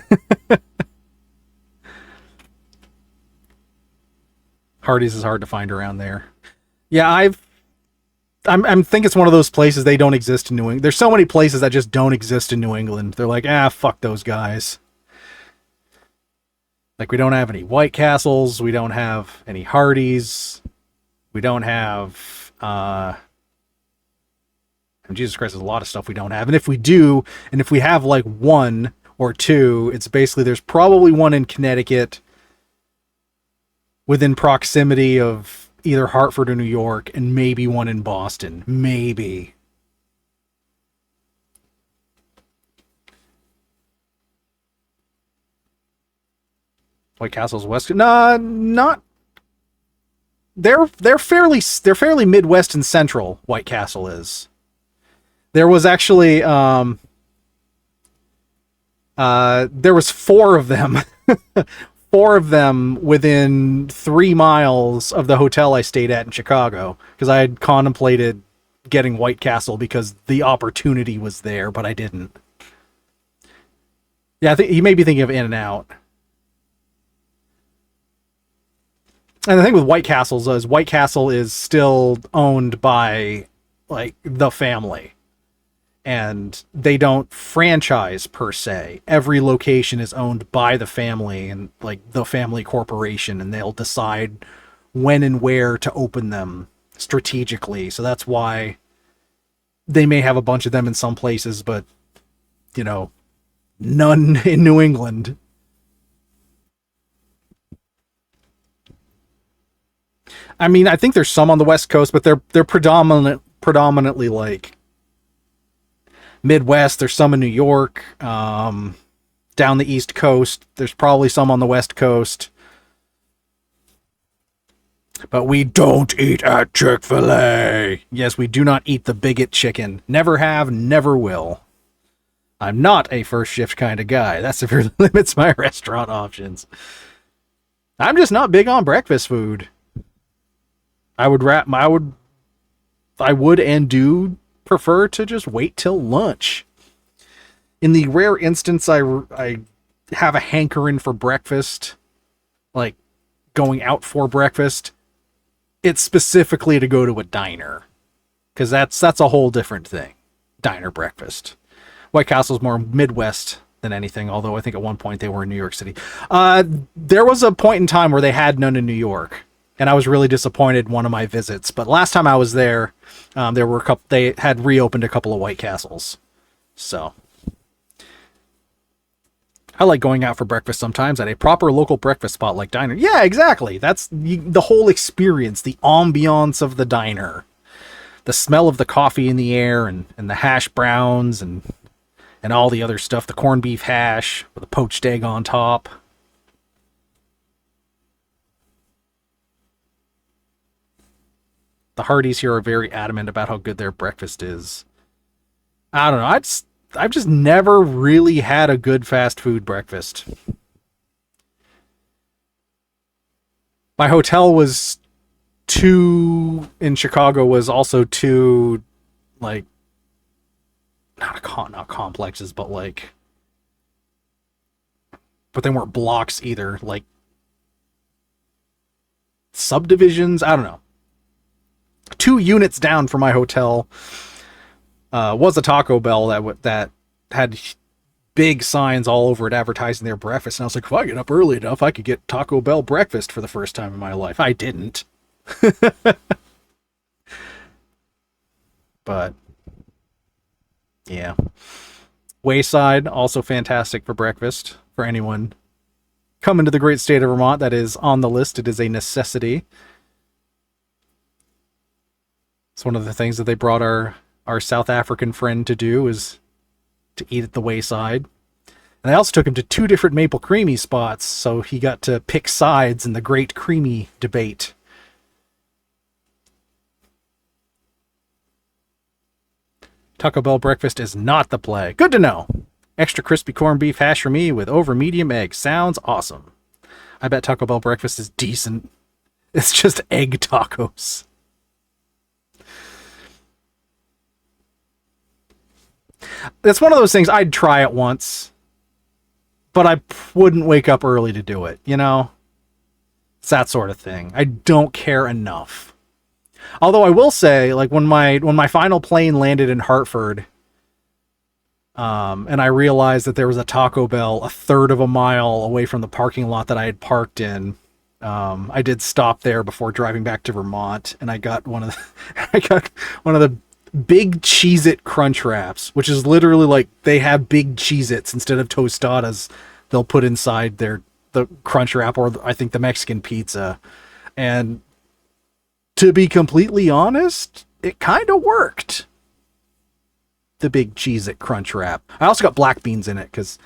Hardee's is hard to find around there. Yeah, I think it's one of those places they don't exist in New England. There's so many places that just don't exist in New England. They're like, fuck those guys. Like, we don't have any White Castles. We don't have any Hardee's. We don't have, Jesus Christ, there's a lot of stuff we don't have. And if we do, and if we have like 1 or 2, it's basically, there's probably one in Connecticut within proximity of either Hartford or New York, and maybe one in Boston. Maybe. White Castle's West. Nah, not. They're fairly Midwest and Central. White Castle is. There was actually there was 4 of them. 4 of them within 3 miles of the hotel I stayed at in Chicago, because I had contemplated getting White Castle because the opportunity was there, but I didn't. Yeah, I think you may be thinking of In-N-Out. And the thing with White Castles is White Castle is still owned by, like, the family. And they don't franchise, per se. Every location is owned by the family and, like, the family corporation, and they'll decide when and where to open them strategically. So that's why they may have a bunch of them in some places, but, you know, none in New England. I mean, I think there's some on the West Coast, but they're predominantly like Midwest. There's some in New York, down the East Coast. There's probably some on the West Coast. But we don't eat at Chick-fil-A. Yes, we do not eat the bigot chicken. Never have, never will. I'm not a first shift kind of guy. That severely limits my restaurant options. I'm just not big on breakfast food. I would and do prefer to just wait till lunch. In the rare instance I have a hankering for breakfast, like going out for breakfast, it's specifically to go to a diner, because that's a whole different thing. Diner breakfast. White Castle's more Midwest than anything, although I think at one point they were in New York City. There was a point in time where they had none in New York, and I was really disappointed in one of my visits. But last time I was there, there were a couple. They had reopened a couple of White Castles, so I like going out for breakfast sometimes at a proper local breakfast spot like diner. Yeah, exactly. That's the whole experience, the ambiance of the diner, the smell of the coffee in the air, and the hash browns and all the other stuff, the corned beef hash with a poached egg on top. The Hardys here are very adamant about how good their breakfast is. I don't know. I've just never really had a good fast food breakfast. My hotel was in Chicago was also too, like, not complexes, but like, but they weren't blocks either, like subdivisions. I don't know. 2 units down from my hotel was a Taco Bell that had big signs all over it advertising their breakfast, and I was like, if I get up early enough, I could get Taco Bell breakfast for the first time in my life. I didn't. But yeah. Wayside, also fantastic for breakfast for anyone coming to the great state of Vermont. That is on the list. It is a necessity. It's one of the things that they brought our South African friend to do, is to eat at the Wayside. And they also took him to 2 different Maple Creamy spots, so he got to pick sides in the Great Creamy debate. Taco Bell breakfast is not the play. Good to know. Extra crispy corned beef hash for me with over medium egg. Sounds awesome. I bet Taco Bell breakfast is decent. It's just egg tacos. It's one of those things I'd try it once, but I wouldn't wake up early to do it, you know? It's that sort of thing. I don't care enough. Although I will say, like, when my final plane landed in Hartford, and I realized that there was a Taco Bell a third of a mile away from the parking lot that I had parked in, I did stop there before driving back to Vermont, and I got one of the big Cheez-It Crunch Wraps, which is literally like they have big Cheez-Its instead of tostadas. They'll put inside the Crunch Wrap, or I think the Mexican pizza, and to be completely honest, it kind of worked. The big Cheez-It Crunch Wrap. I also got black beans in it because,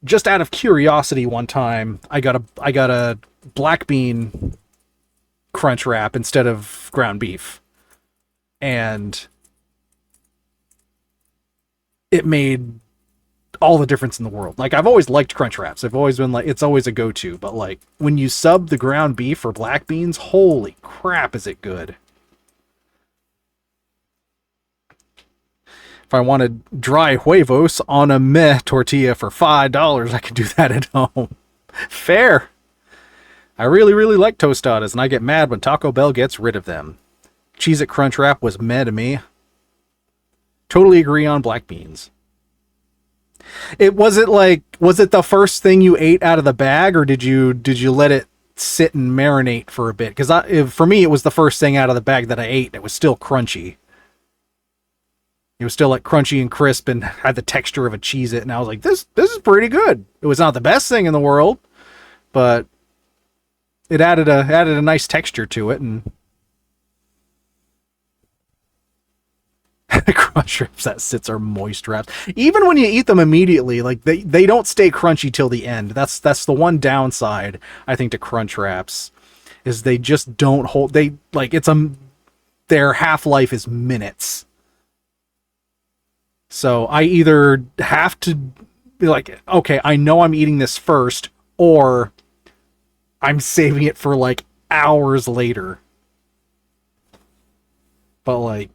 just out of curiosity, one time I got a black bean Crunch Wrap instead of ground beef, and it made all the difference in the world. Like, I've always liked Crunch Wraps. I've always been like, it's always a go-to, but like when you sub the ground beef for black beans, holy crap, is it good. If I wanted dry huevos on a meh tortilla for $5, I could do that at home. Fair. I really, really like tostadas, and I get mad when Taco Bell gets rid of them. Cheez-It Crunch Wrap was meh to me. Totally agree on black beans. Was it the first thing you ate out of the bag, or did you let it sit and marinate for a bit? Because for me, it was the first thing out of the bag that I ate, and it was still crunchy. It was still like crunchy and crisp and had the texture of a Cheez-It, and I was like, this is pretty good. It was not the best thing in the world, but it added a nice texture to it, and Crunch Wraps that sits are moist wraps. Even when you eat them immediately, like they don't stay crunchy till the end. That's the one downside, I think, to Crunch Wraps, is they just don't hold. They like their half-life is minutes. So I either have to be like, okay, I know I'm eating this first, or I'm saving it for like hours later. But like,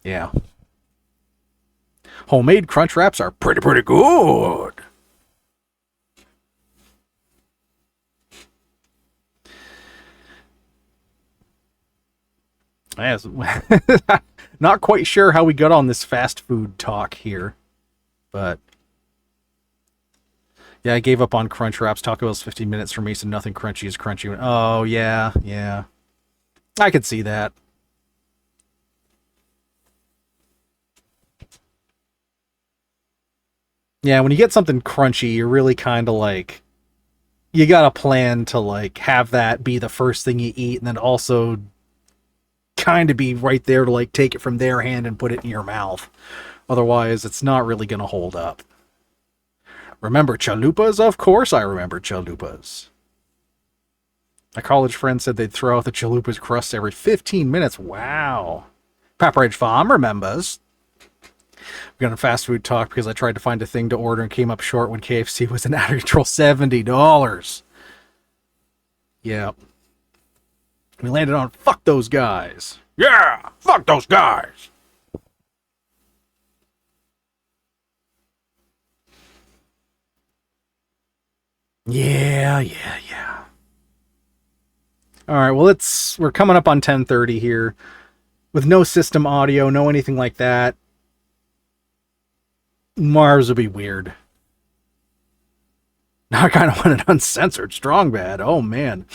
yeah. Homemade Crunch Wraps are pretty good. Yes. Not quite sure how we got on this fast food talk here, but yeah, I gave up on Crunch Wraps. Taco Bell's 15 minutes for me, so nothing crunchy is crunchy. Oh, yeah, yeah. I could see that. Yeah, when you get something crunchy, you're really kind of like, you got a plan to like have that be the first thing you eat, and then also kind of be right there to like take it from their hand and put it in your mouth. Otherwise, it's not really going to hold up. Remember chalupas? Of course I remember chalupas. My college friend said they'd throw out the chalupas crust every 15 minutes. Wow. Pepperidge Farm remembers. We got a fast food talk because I tried to find a thing to order and came up short when KFC was an out of control $70. Yeah. We landed on fuck those guys. Yeah, fuck those guys. Yeah. All right, well, we're coming up on 10:30 here with no system audio, no anything like that. Mars will be weird. Now I kind of want an uncensored strong bad. Oh, man.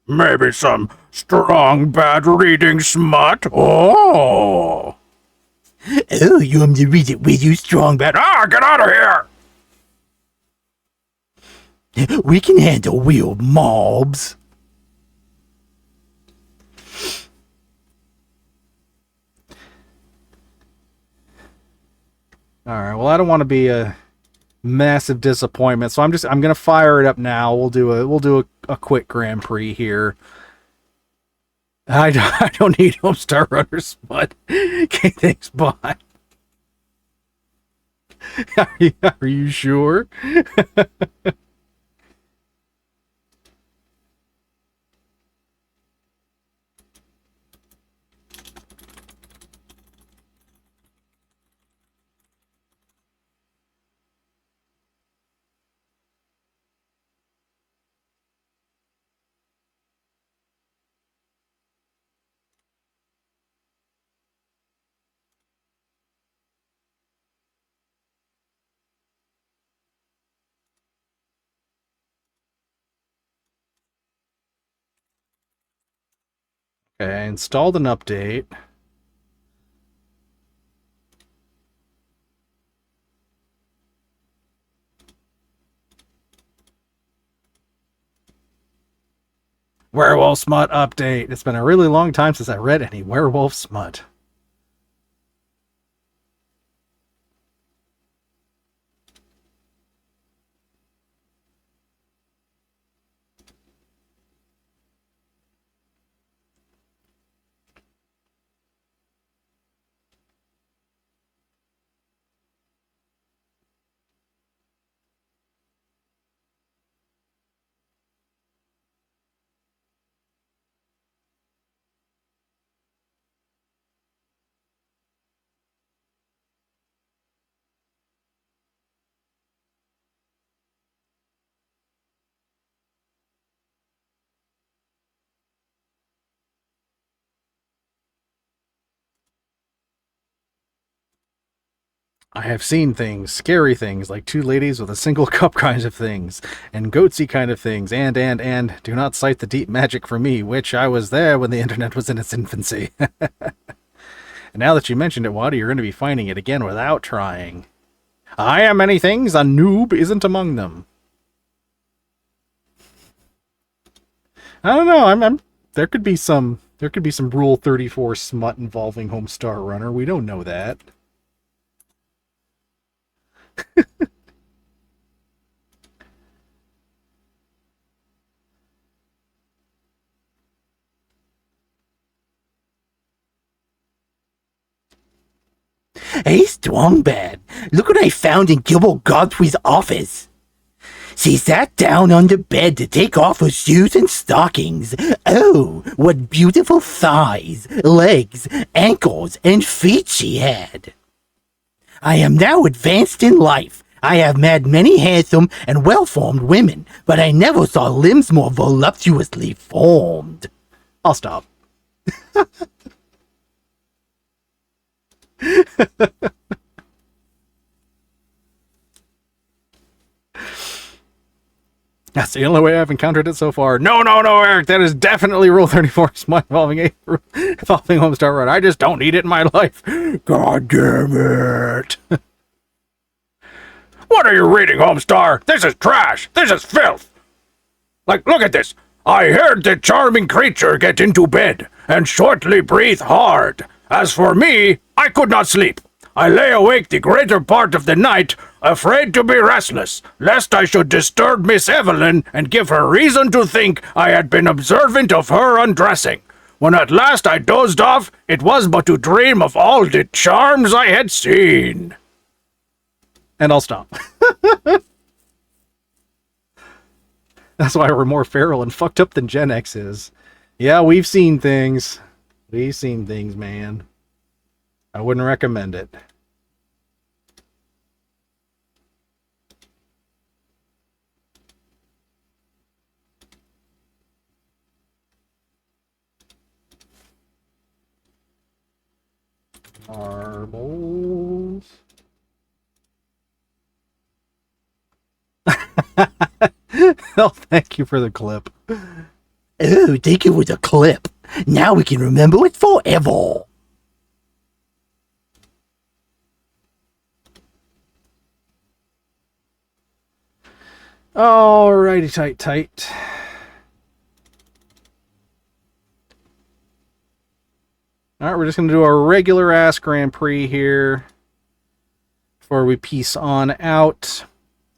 Maybe some strong bad reading smut. Oh, you want me to read it with you, strong bad? Ah, get out of here! We can handle real mobs. All right. Well, I don't want to be a massive disappointment, so I'm gonna fire it up now. We'll do a quick Grand Prix here. I don't need Homestar Runners, but okay, thanks. Bye. Are you sure? Okay, I installed an update. Werewolf Smut update. It's been a really long time since I read any Werewolf Smut. I have seen things, scary things, like two ladies with a single cup kinds of things, and goatsy kind of things, and, do not cite the deep magic for me, which I was there when the internet was in its infancy. And now that you mentioned it, Waddy, you're going to be finding it again without trying. I am many things, a noob isn't among them. I don't know, there could be some Rule 34 smut involving Homestar Runner, we don't know that. Hey, Strongbad, look what I found in Gilbert Godfrey's office. She sat down on the bed to take off her shoes and stockings. Oh, what beautiful thighs, legs, ankles, and feet she had. I am now advanced in life. I have met many handsome and well-formed women, but I never saw limbs more voluptuously formed. I'll stop. That's the only way I've encountered it so far. No, Eric. That is definitely Rule 34. Smite involving Homestar Run. I just don't need it in my life. God damn it. What are you reading, Homestar? This is trash. This is filth. Like, look at this. I heard the charming creature get into bed and shortly breathe hard. As for me, I could not sleep. I lay awake the greater part of the night, afraid to be restless, lest I should disturb Miss Evelyn and give her reason to think I had been observant of her undressing. When at last I dozed off, it was but to dream of all the charms I had seen. And I'll stop. That's why we're more feral and fucked up than Gen X is. Yeah, we've seen things. We've seen things, man. I wouldn't recommend it. Marbles. Oh, thank you for the clip. Oh, think it was a clip. Now we can remember it forever. Alrighty, tight. Alright, we're just going to do our regular ass Grand Prix here before we peace on out.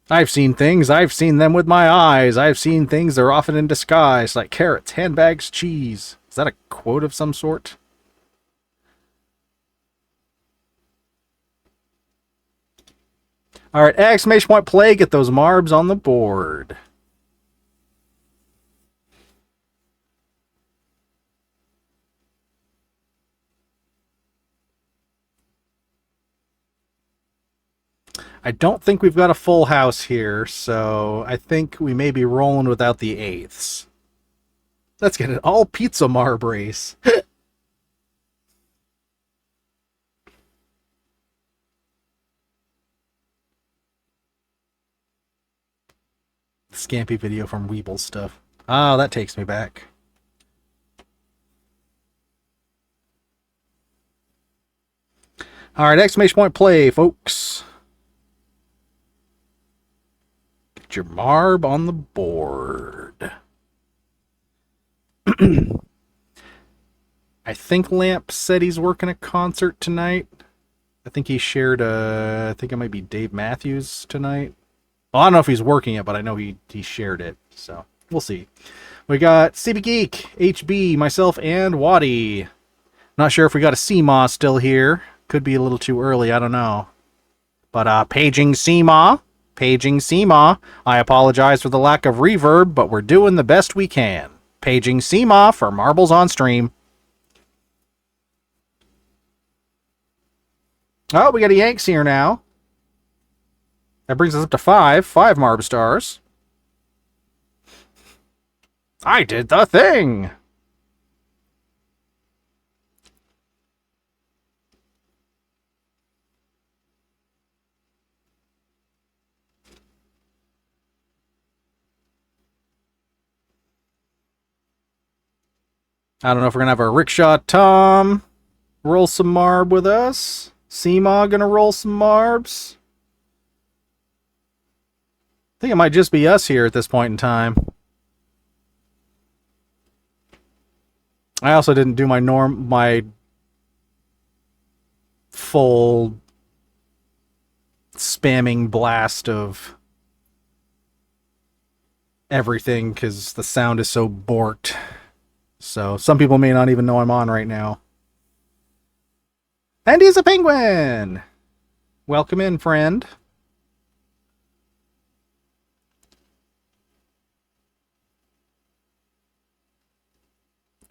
I've seen things. I've seen them with my eyes. I've seen things. They're often in disguise, like carrots, handbags, cheese. Is that a quote of some sort? Alright, exclamation point play. Get those marbs on the board. I don't think we've got a full house here, so I think we may be rolling without the eighths. Let's get an all pizza marb race. Scampy video from Weeble stuff. Oh, that takes me back. Alright, exclamation point play, folks. Get your marb on the board. I think Lamp said he's working a concert tonight. I think he shared I think it might be Dave Matthews tonight. Well, I don't know if he's working it, but I know he shared it, so we'll see. We got CB Geek, HB, myself, and Waddy. Not sure if we got a CMAW still here. Could be a little too early, I don't know. But paging CMAW. I apologize for the lack of reverb, but we're doing the best we can. Paging CMAW for Marbles on Stream. Oh, we got a Yanks here now. That brings us up to 5 Marb stars. I did the thing! I don't know if we're going to have a Rickshaw Tom roll some marb with us. Seema going to roll some marbs. I think it might just be us here at this point in time. I also didn't do my full spamming blast of everything because the sound is so borked. So some people may not even know I'm on right now. And he's a penguin! Welcome in, friend.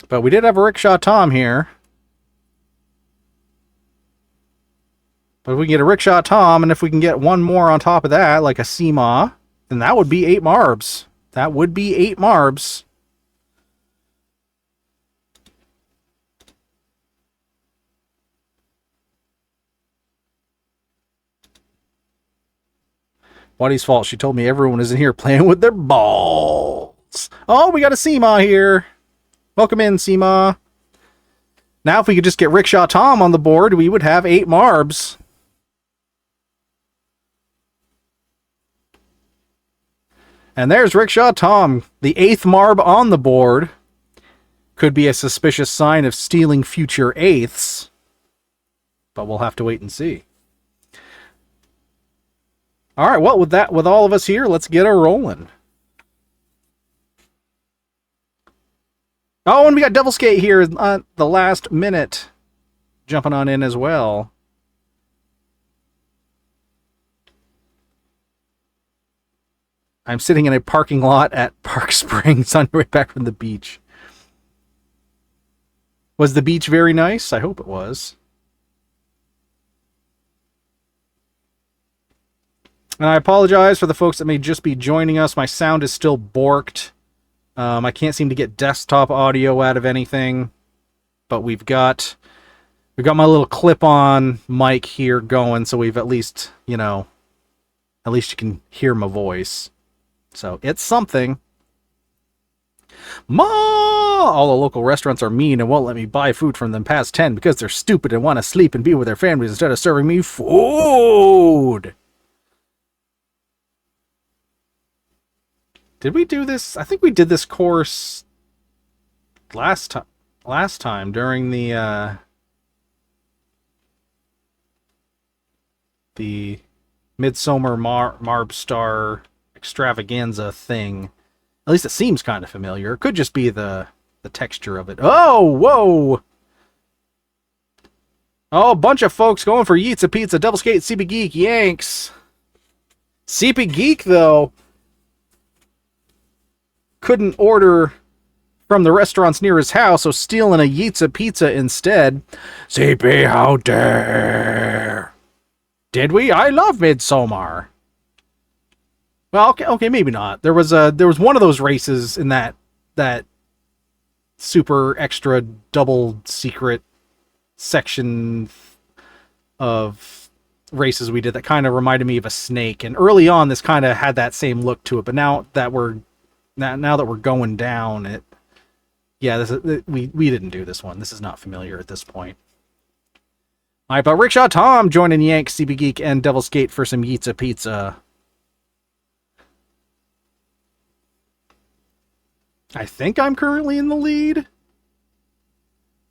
But we did have a Rickshaw Tom here. But if we can get a Rickshaw Tom, and if we can get one more on top of that, like a Seema, then that would be 8 Marbs. That would be 8 Marbs. Waddy's fault. She told me everyone is in here playing with their balls. Oh, we got a Seema here. Welcome in, Seema. Now, if we could just get Rickshaw Tom on the board, we would have 8 Marbs. And there's Rickshaw Tom, the 8th Marb on the board. Could be a suspicious sign of stealing future 8ths. But we'll have to wait and see. Alright, well, with all of us here, let's get her rolling. Oh, and we got Devil's Gate here at the last minute. Jumping on in as well. I'm sitting in a parking lot at Park Springs on your way back from the beach. Was the beach very nice? I hope it was. And I apologize for the folks that may just be joining us. My sound is still borked. I can't seem to get desktop audio out of anything. But we've got my little clip-on mic here going, so we've at least, you can hear my voice. So it's something. Ma! All the local restaurants are mean and won't let me buy food from them past 10 because they're stupid and want to sleep and be with their families instead of serving me food. Did we do this? I think we did this course last time during the Midsummer Marbstar extravaganza thing. At least it seems kind of familiar. It could just be the texture of it. Oh, whoa! Oh, a bunch of folks going for Yeet's a Pizza, Devil's Gate, CP Geek, Yanks. CP Geek, though, couldn't order from the restaurants near his house, so stealing a Yeet's a Pizza instead. CP, how dare! Did we? I love Midsommar. Well, okay, maybe not. There was one of those races in that super extra double secret section of races we did that kind of reminded me of a snake. And early on, this kind of had that same look to it. But now that we're going down, we didn't do this one. This is not familiar at this point. All right, but Rickshaw Tom joining Yank, CB Geek, and Devil's Gate for some Yeet's a Pizza. I think I'm currently in the lead.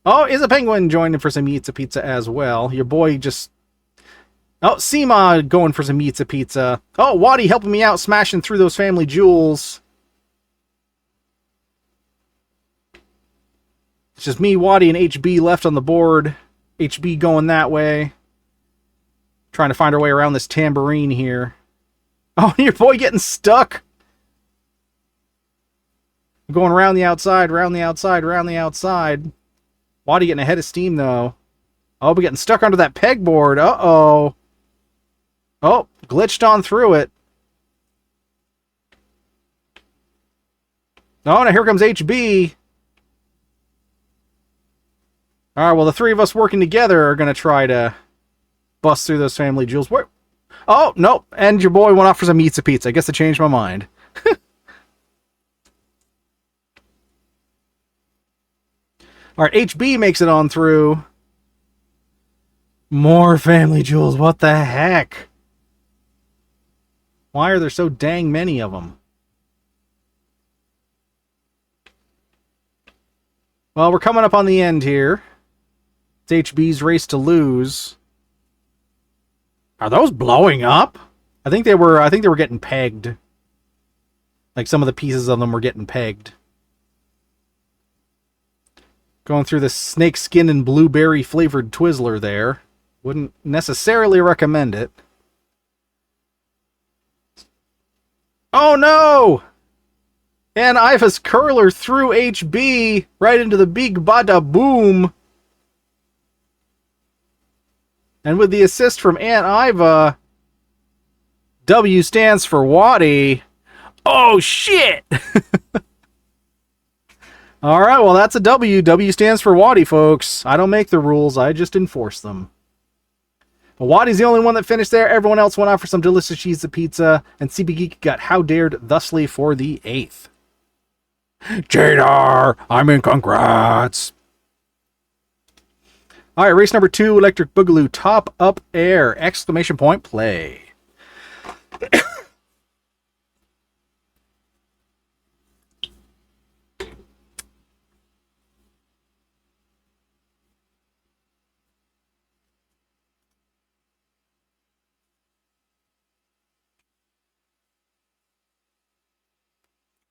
Oh, is a Penguin joining for some Yeet's a Pizza as well. Your boy just... Oh, Seema going for some Yeet's a Pizza. Oh, Waddy helping me out, smashing through those family jewels. It's just me, Waddy, and HB left on the board. HB going that way. Trying to find our way around this tambourine here. Oh, your boy getting stuck. Going around the outside, around the outside, around the outside. Waddy getting ahead of steam, though. Oh, we're getting stuck under that pegboard. Uh-oh. Oh, glitched on through it. Oh, now here comes HB. Alright, well, the three of us working together are going to try to bust through those family jewels. Where? Oh, nope. And your boy went off for some Yeet's a Pizza. I guess I changed my mind. Alright, HB makes it on through. More family jewels. What the heck? Why are there so dang many of them? Well, we're coming up on the end here. It's HB's race to lose. Are those blowing up? I think they were getting pegged. Like some of the pieces of them were getting pegged. Going through the snake skin and blueberry flavored Twizzler there. Wouldn't necessarily recommend it. Oh no! And Iva's curler threw HB right into the big bada boom. And with the assist from Aunt Iva, W stands for Waddy. Oh, shit! All right, well, that's a W. W stands for Waddy, folks. I don't make the rules. I just enforce them. But Waddy's the only one that finished there. Everyone else went out for some delicious cheese pizza. And CB Geek got How Dared thusly for the 8th. Jadar, I'm in congrats. All right, race number 2, Electric Boogaloo, Top Up Air, exclamation point, play.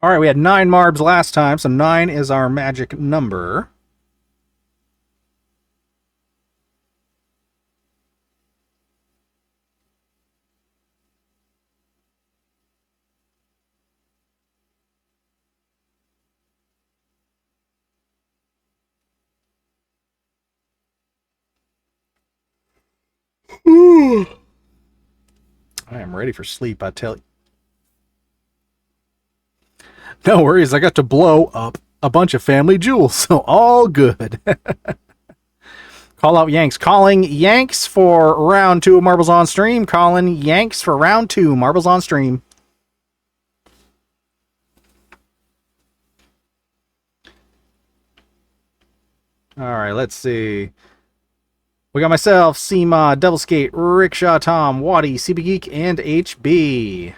All right, we had 9 Marbs last time, so 9 is our magic number. I am ready for sleep, I tell you. No worries, I got to blow up a bunch of family jewels, so all good. Call out Yanks. Calling Yanks for round 2 of Marbles on Stream. Calling Yanks for round 2, Marbles on Stream. Alright, let's see. We got myself, Seema, Devil Skate, Rickshaw Tom, Waddy, CB Geek, and HB.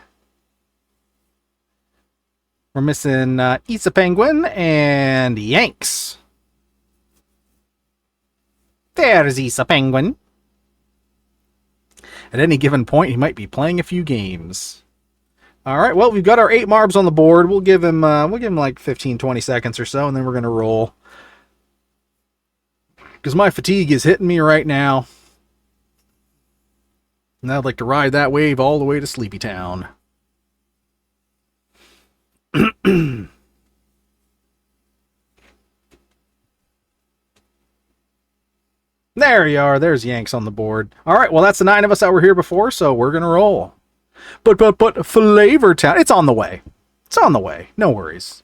We're missing Isa Penguin and Yanks. There's Isa Penguin. At any given point, he might be playing a few games. All right, well, we've got our 8 Marbs on the board. We'll give him like 15, 20 seconds or so, and then we're going to roll. Because my fatigue is hitting me right now. And I'd like to ride that wave all the way to Sleepy Town. There you are. There's Yanks on the board. All right, well, that's the 9 of us that were here before, so we're going to roll. But Flavor Town, it's on the way. It's on the way. No worries.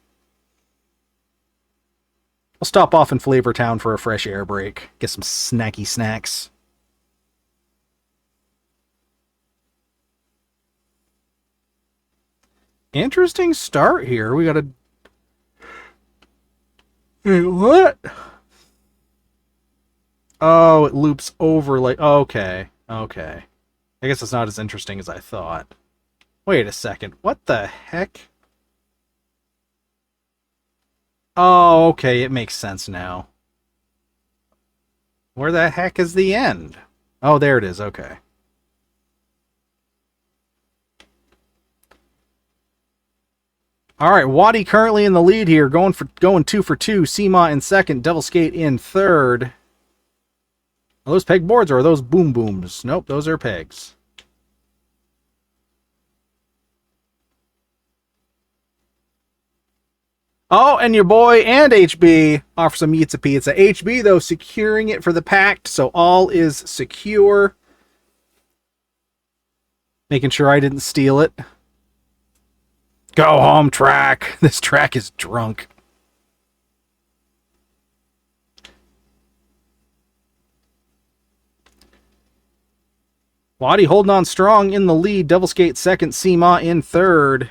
I'll stop off in Flavor Town for a fresh air break. Get some snacky snacks. Interesting start here. We got a... Hey, what? Oh, it loops over like... Okay. Okay. I guess it's not as interesting as I thought. Wait a second. What the heck? Oh, okay. It makes sense now. Where the heck is the end? Oh, there it is. Okay. All right, Waddy currently in the lead here, going 2 for 2. Seema in second, Devil Skate in third. Are those peg boards or are those boom booms? Nope, those are pegs. Oh, and your boy and HB offer some pizza. HB, though, securing it for the pact, so all is secure. Making sure I didn't steal it. Go home, track. This track is drunk. Waddy holding on strong in the lead. Devil Skate second. Seema in third.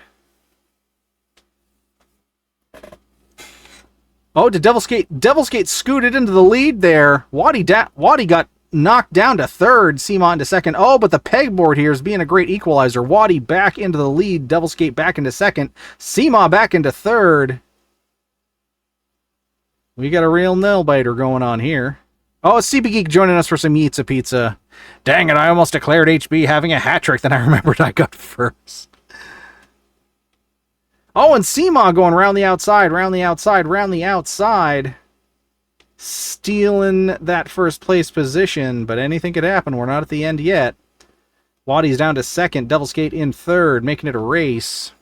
Oh, did Devil Skate scooted into the lead there. Waddy got knocked down to third. Seema into second. Oh, but the pegboard here is being a great equalizer. Waddy back into the lead. Devil Skate back into second. Seema back into third. We got a real nail-biter going on here. Oh, it's CB Geek joining us for some pizza. Dang it, I almost declared HB having a hat trick, then I remembered I got first. Oh, and Seema going round the outside. Stealing that first place position, but anything could happen. We're not at the end yet. Waddy's down to second. Devil Skate in third, making it a race.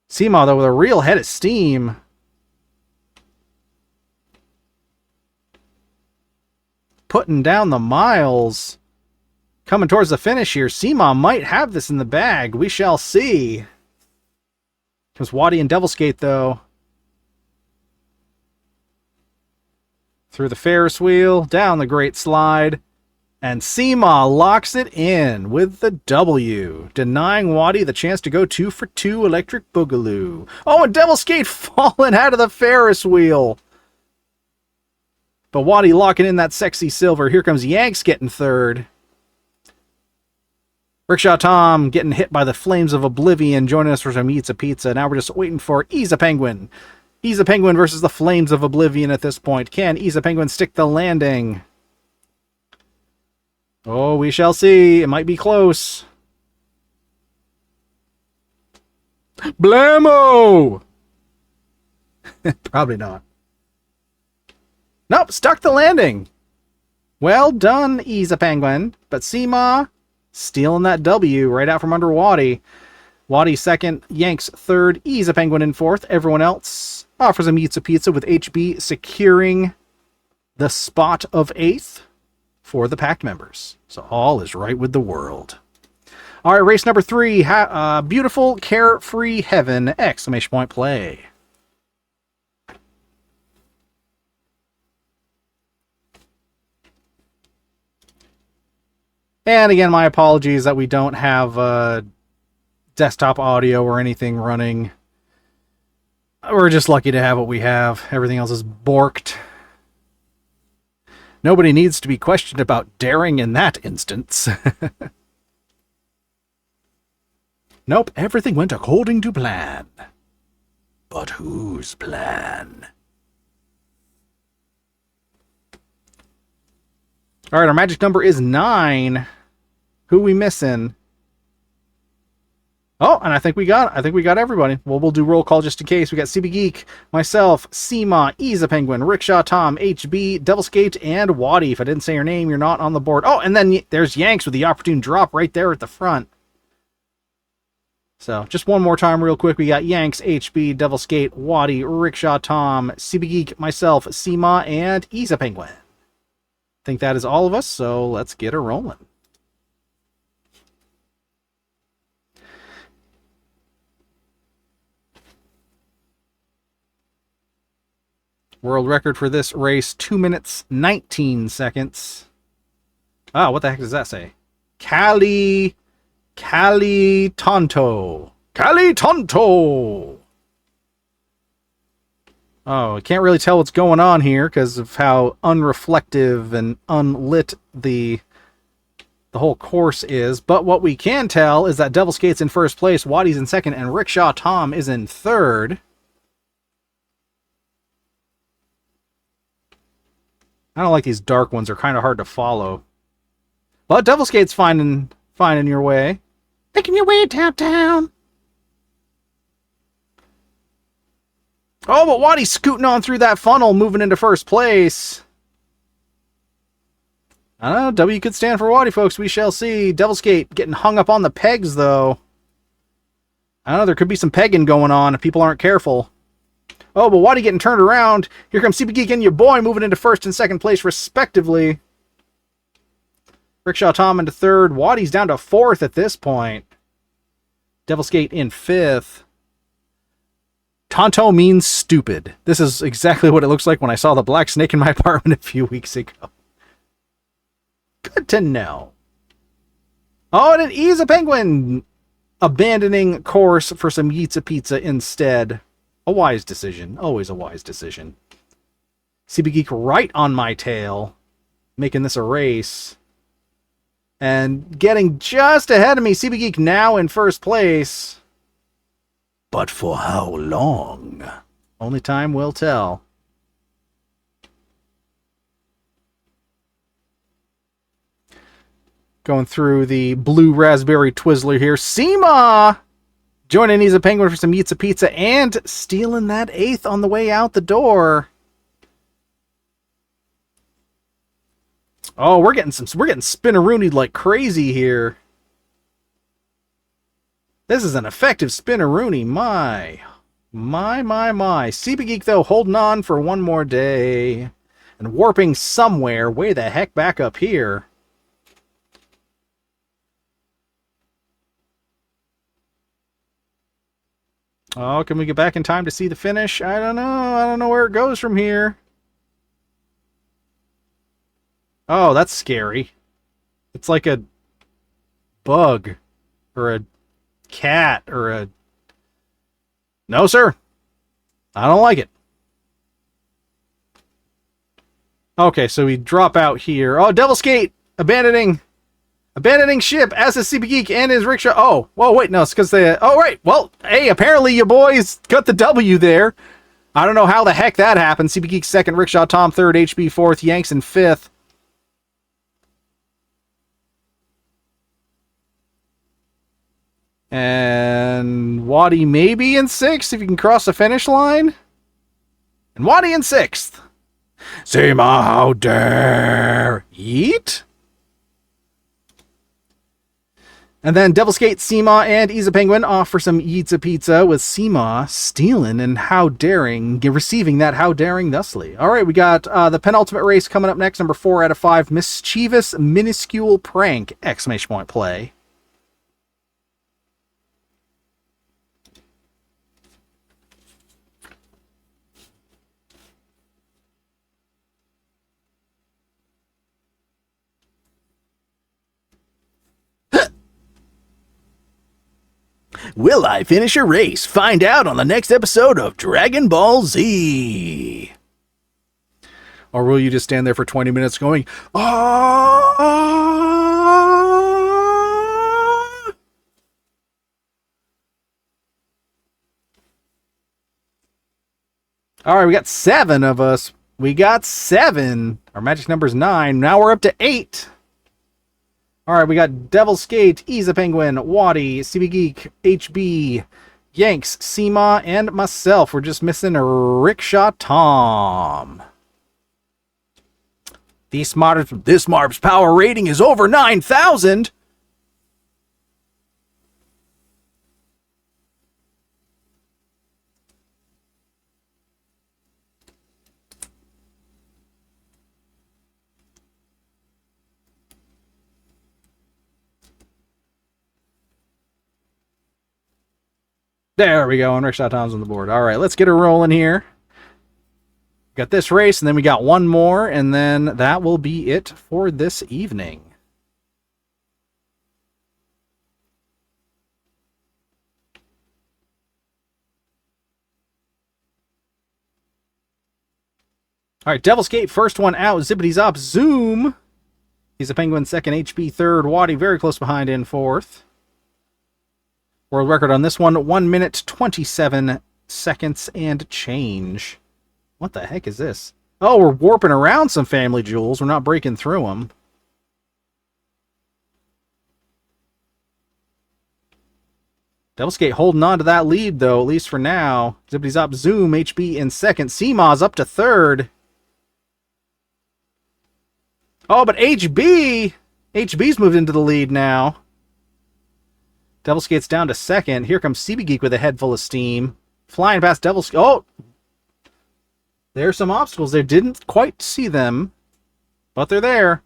Seema, though, with a real head of steam. putting down the miles. Coming towards the finish here. Seema might have this in the bag. We shall see. Comes Waddy and Devilskate, though. Through the Ferris wheel, down the Great Slide. And Seema locks it in with the W, denying Waddy the chance to go 2 for 2 Electric Boogaloo. Oh, and Devilskate falling out of the Ferris wheel. But Waddy locking in that sexy silver. Here comes Yanks getting third. Rickshaw Tom getting hit by the flames of oblivion, joining us for some Eats a Pizza. Now we're just waiting for Easa Penguin. Easa Penguin versus the flames of oblivion at this point. Can Easa Penguin stick the landing? Oh, we shall see. It might be close. Blammo! Probably not. Nope, stuck the landing. Well done, Easa Penguin. But Seema stealing that W right out from under Waddy. Waddy second, Yanks third, Easa Penguin in fourth. Everyone else offers him Eats a Pizza, with HB securing the spot of eighth for the pack members. So all is right with the world. All right, race number 3, Beautiful Carefree Heaven, exclamation point play. And again, my apologies that we don't have desktop audio or anything running. We're just lucky to have what we have. Everything else is borked. Nobody needs to be questioned about daring in that instance. Nope, everything went according to plan. But whose plan? All right, our magic number is 9. Who we missing? Oh, and I think we got everybody. Well, we'll do roll call just in case. We got CB Geek, myself, Seema, Easa Penguin, Rickshaw Tom, HB, Devilskate, and Waddy. If I didn't say your name, you're not on the board. Oh, and then there's Yanks with the opportune drop right there at the front. So, just one more time real quick. We got Yanks, HB, Devilskate, Waddy, Rickshaw Tom, CB Geek, myself, Seema, and Easa Penguin. I think that is all of us, so let's get her rolling. World record for this race, 2 minutes, 19 seconds. Ah, what the heck does that say? Cali Tonto. Cali Tonto! Oh, I can't really tell what's going on here because of how unreflective and unlit the whole course is. But what we can tell is that Devilskate's in first place, Waddy's in second, and Rickshaw Tom is in third. I don't like these dark ones. They're kind of hard to follow. But Devilskate's finding your way. Making your way downtown. Oh, but Waddy's scooting on through that funnel, moving into first place. I don't know. W could stand for Waddy, folks. We shall see. Devilskate getting hung up on the pegs, though. I don't know. There could be some pegging going on if people aren't careful. Oh, but Waddy getting turned around. Here comes CP Geek and your boy moving into first and second place, respectively. Rickshaw Tom into third. Waddy's down to fourth at this point. Devilskate in fifth. Tonto means stupid. This is exactly what it looks like when I saw the black snake in my apartment a few weeks ago. Good to know. Oh, and an Easa Penguin abandoning course for some Eats a Pizza instead. A wise decision. Always a wise decision. CB Geek right on my tail. Making this a race. And getting just ahead of me. CB Geek now in first place. But for how long? Only time will tell. Going through the blue raspberry Twizzler here. Seema! Joining Easa Penguin for some Eats a Pizza and stealing that eighth on the way out the door. Oh, we're getting spinneroonied like crazy here. This is an effective spinneroony. My. CB Geek, though, holding on for one more day. and warping somewhere way the heck back up here. Oh, can we get back in time to see the finish? I don't know. I don't know where it goes from here. Oh, that's scary. It's like a bug or a cat or a... No, sir. I don't like it. Okay, so we drop out here. Oh, Devil's Gate! Abandoning ship as a CB Geek and his rickshaw. Oh, well, wait, no, it's because they... Oh, right. Well, hey, apparently you boys got the W there. I don't know how the heck that happened. CB Geek second, Rickshaw Tom third, HB fourth, Yanks in fifth. And Waddy maybe in sixth if you can cross the finish line. And Waddy in sixth. Seema, how dare! Yeet. And then Devil's Gate, Seema, and Isa Penguin off for some Yeetza Pizza with Seema stealing and how daring, receiving that how daring thusly. All right, we got the penultimate race coming up next, number 4 out of 5, Mischievous Minuscule Prank, exclamation point play. Will I finish a race? Find out on the next episode of Dragon Ball Z. Or will you just stand there for 20 minutes going, ah? All right, we got 7 of us. We got 7. Our magic number is 9. Now we're up to 8. All right, we got Devil's Gate, Isa Penguin, Waddy, CB Geek, HB, Yanks, Seema, and myself. We're just missing a Rickshaw Tom. This Marb's power rating is over 9,000. There we go, and Rickshaw Tom's on the board. All right, let's get her rolling here. Got this race, and then we got one more, and then that will be it for this evening. All right, Devil's Gate, first one out. Zippity Zop Zoom. He's a Penguin second, HB third, Waddy very close behind in fourth. World record on this one, 1 minute, 27 seconds and change. What the heck is this? Oh, we're warping around some family jewels. We're not breaking through them. Devil's Gate holding on to that lead, though, at least for now. Zippity Zop Zoom, HB in second. Seema's up to third. Oh, but HB's moved into the lead now. Devil's Gate's down to second. Here comes CB Geek with a head full of steam. Flying past Devil's Gate. Oh! There's some obstacles there. Didn't quite see them, but they're there.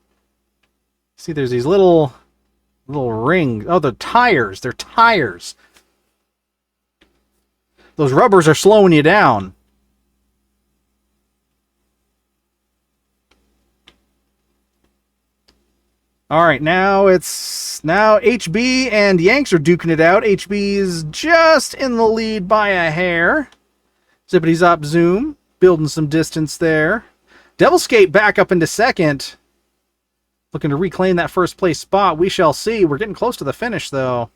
See, there's these little rings. Oh, the tires. They're tires. Those rubbers are slowing you down. All right, now HB and Yanks are duking it out. HB is just in the lead by a hair. Zippity Zop Zoom, building some distance there. Devil's Gate back up into second. Looking to reclaim that first place spot. We shall see. We're getting close to the finish, though.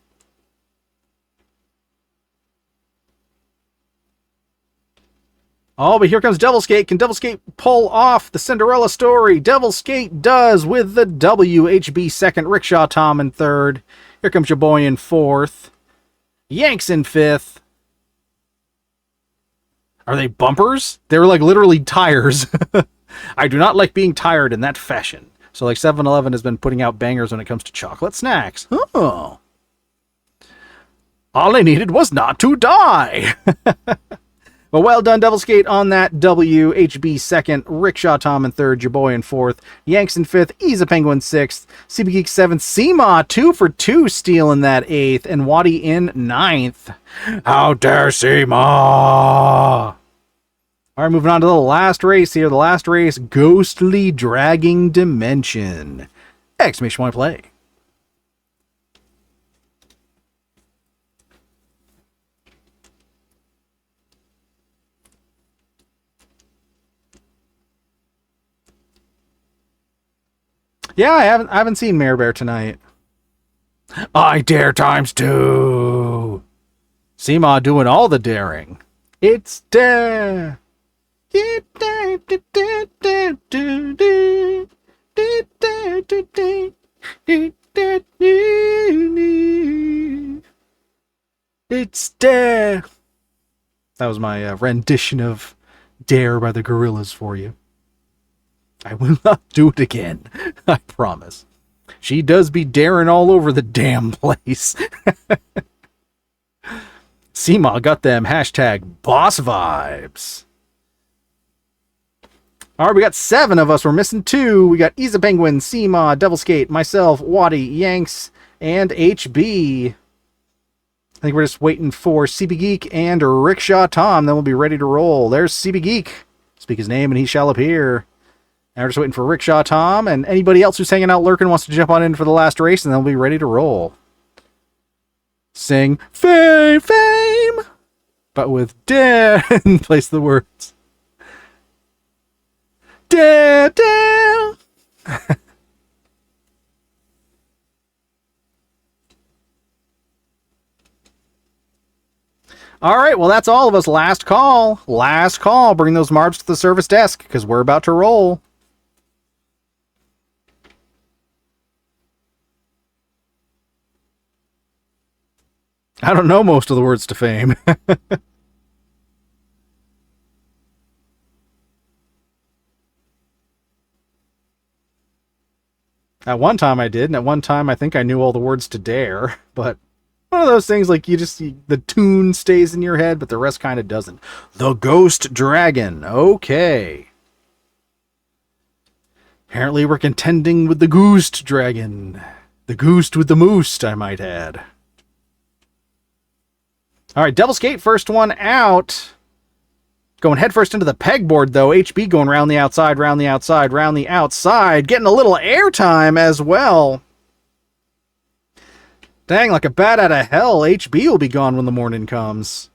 Oh, but here comes Devil's Gate. Can Devil's Gate pull off the Cinderella story? Devil's Gate does with the W. HB second, Rickshaw Tom in third. Here comes your boy in fourth. Yanks in fifth. Are they bumpers? They're like literally tires. I do not like being tired in that fashion. So like 7-Eleven has been putting out bangers when it comes to chocolate snacks. Oh. All I needed was not to die. But well done, Devil's Gate, on that W. HB second, Rickshaw Tom in third, your boy in fourth, Yanks in fifth, Ease Penguin sixth, CB Geek seventh, Seema 2 for 2 stealing that eighth, and Waddy in ninth. How dare Seema! All right, moving on to the last race here. The last race, Ghostly Dragging Dimension. Exclamation point play. Yeah, I haven't seen Mare Bear tonight. I dare times 2. Seema doing all the daring. It's dare. It's Dare. That was my rendition of Dare by the Gorillaz for you. I will not do it again. I promise. She does be daring all over the damn place. Seema got them hashtag boss vibes. All right, we got 7 of us. We're missing 2. We got Isa Penguin, Seema, Devil's Gate, myself, Waddy, Yanks, and HB. I think we're just waiting for CB Geek and Rickshaw Tom. Then we'll be ready to roll. There's CB Geek. Speak his name and he shall appear. Now we're just waiting for Rickshaw Tom and anybody else who's hanging out lurking wants to jump on in for the last race, and then we'll be ready to roll. Sing fame, fame, but with dare in place of the words. Dare, dare. All right, well, that's all of us. Last call. Last call. Bring those marbs to the service desk because we're about to roll. I don't know most of the words to fame. At one time I did, and at one time I think I knew all the words to Dare, but one of those things like the tune stays in your head, but the rest kind of doesn't. The Ghost Dragon. Okay. Apparently we're contending with the Ghost Dragon. The Goose with the Moose, I might add. All right, Devil's Gate, first one out. Going headfirst into the pegboard, though. HB going round the outside, round the outside, round the outside. Getting a little airtime as well. Dang, like a bat out of hell. HB will be gone when the morning comes.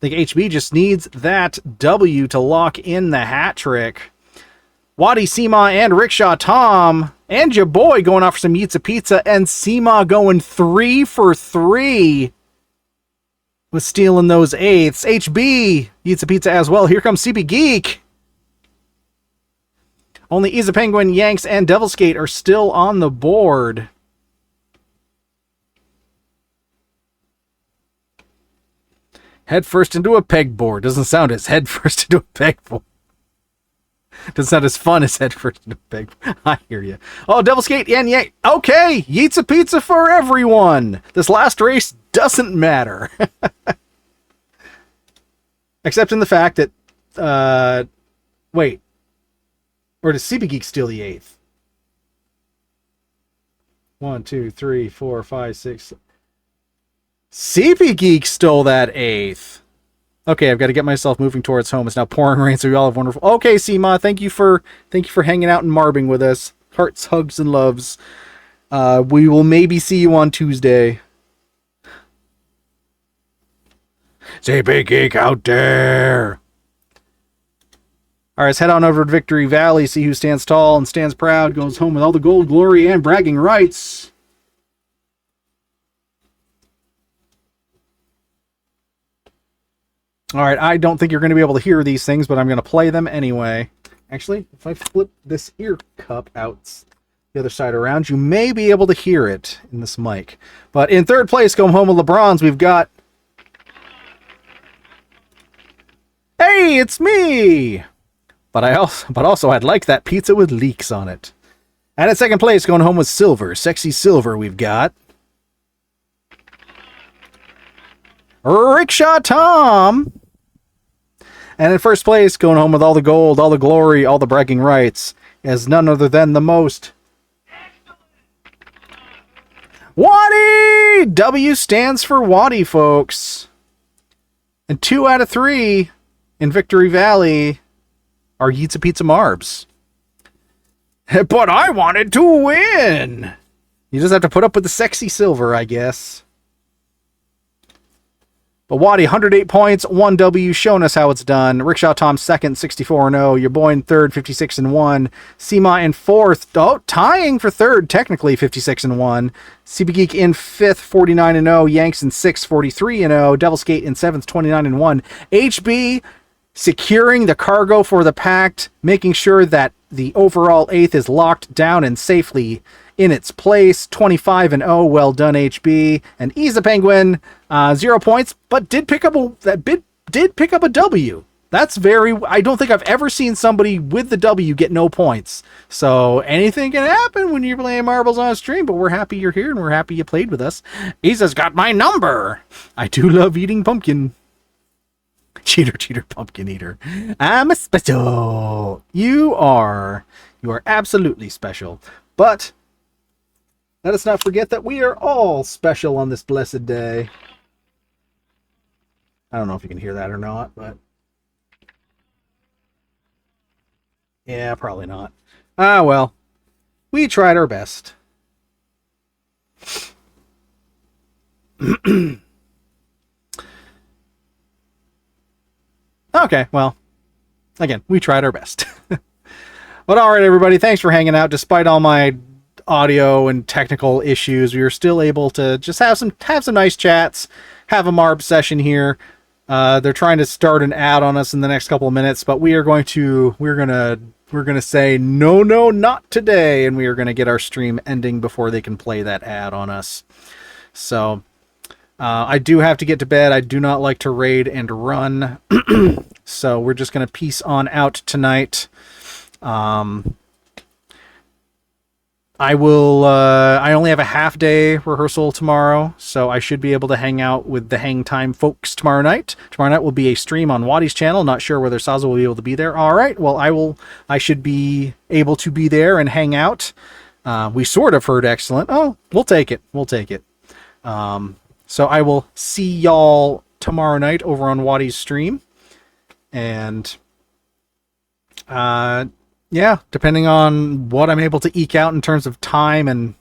I think HB just needs that W to lock in the hat trick. Waddy, Seema, and Rickshaw Tom. And your boy going off for some Yitza Pizza. And Seema going 3 for 3. With stealing those eighths. HB eats a pizza as well. Here comes CB Geek. Only Isa Penguin, Yanks, and Devil's Gate are still on the board. Head first into a pegboard. Doesn't sound as head first into a pegboard. Doesn't sound as fun as head first into a pegboard. I hear you. Oh, Devil's Gate and Yank. Okay, Yeets a pizza for everyone. This last race doesn't matter. Except in the fact that, wait. Or does CB Geek steal the eighth? 1, 2, 3, 4, 5, 6. CB Geek stole that eighth. Okay, I've got to get myself moving towards home. It's now pouring rain, so we all have wonderful. Okay, Seema, thank you for hanging out and marbing with us. Hearts, hugs, and loves. We will maybe see you on Tuesday. CB Geek out there. All right, let's head on over to Victory Valley, see who stands tall and stands proud, goes home with all the gold, glory, and bragging rights. All right, I don't think you're going to be able to hear these things, but I'm going to play them anyway. Actually, if I flip this ear cup out the other side around, you may be able to hear it in this mic. But in third place, going home with LeBron's, we've got... Hey, it's me! But also I'd like that pizza with leeks on it. And in second place, going home with Silver, Sexy Silver, we've got... Rickshaw Tom! And in first place, going home with all the gold, all the glory, all the bragging rights, is none other than the most Waddy! W stands for Waddy, folks. And 2 out of 3 in Victory Valley are Yitza Pizza Marbs. But I wanted to win! You just have to put up with the sexy silver, I guess. But Waddy, 108 points, 1 W, showing us how it's done. Rickshaw Tom second, 64-0. Your boy in third, 56-1. Seema in fourth, tying for third, technically 56-1. CB Geek in fifth, 49-0. Yanks in sixth, 43-0. Devil Skate in seventh, 29-1. HB securing the cargo for the pact, making sure that the overall eighth is locked down and safely in its place, 25-0. Well done, HB. And Ease the Penguin, 0 points, but did pick up a W. That's very. I don't think I've ever seen somebody with the W get no points. So anything can happen when you're playing marbles on a stream. But we're happy you're here and we're happy you played with us. Isa's got my number. I do love eating pumpkin. Cheater, pumpkin eater. I'm a special. You are absolutely special. But let us not forget that we are all special on this blessed day. I don't know if you can hear that or not, but yeah, probably not. Ah, well, we tried our best. Okay, well, again, we tried our best. But all right, everybody, thanks for hanging out. Despite all my audio and technical issues, we were still able to just have some nice chats, have a Marb session here. They're trying to start an ad on us in the next couple of minutes, but we're gonna say no, not today, and we are gonna get our stream ending before they can play that ad on us. So I do have to get to bed. I do not like to raid and run, so we're just gonna peace on out tonight. I only have a half day rehearsal tomorrow, so I should be able to hang out with the Hang Time folks tomorrow night. Tomorrow night will be a stream on Waddy's channel. Not sure whether Saza will be able to be there. All right, well, I should be able to be there and hang out. We sort of heard excellent. Oh, we'll take it. So I will see y'all tomorrow night over on Waddy's stream. And, yeah, depending on what I'm able to eke out in terms of time and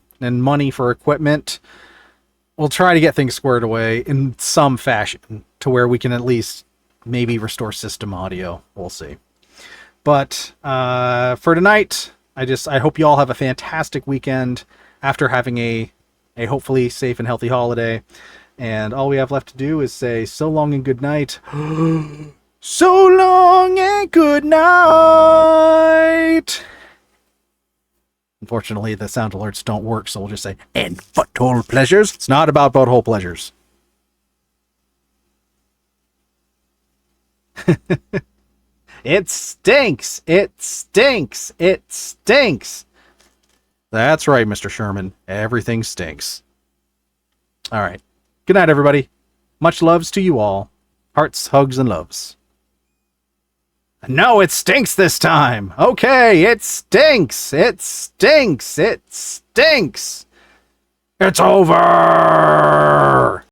money for equipment, we'll try to get things squared away in some fashion to where we can at least maybe restore system audio. We'll see. But for tonight, I hope you all have a fantastic weekend after having a hopefully safe and healthy holiday. And all we have left to do is say so long and good night. So long and good night. Unfortunately, the sound alerts don't work, so we'll just say, and butthole pleasures. It's not about butthole pleasures. It stinks. It stinks. It stinks. That's right, Mr. Sherman. Everything stinks. All right. Good night, everybody. Much loves to you all. Hearts, hugs, and loves. No, it stinks this time. Okay, it stinks. It stinks. It stinks. It's over.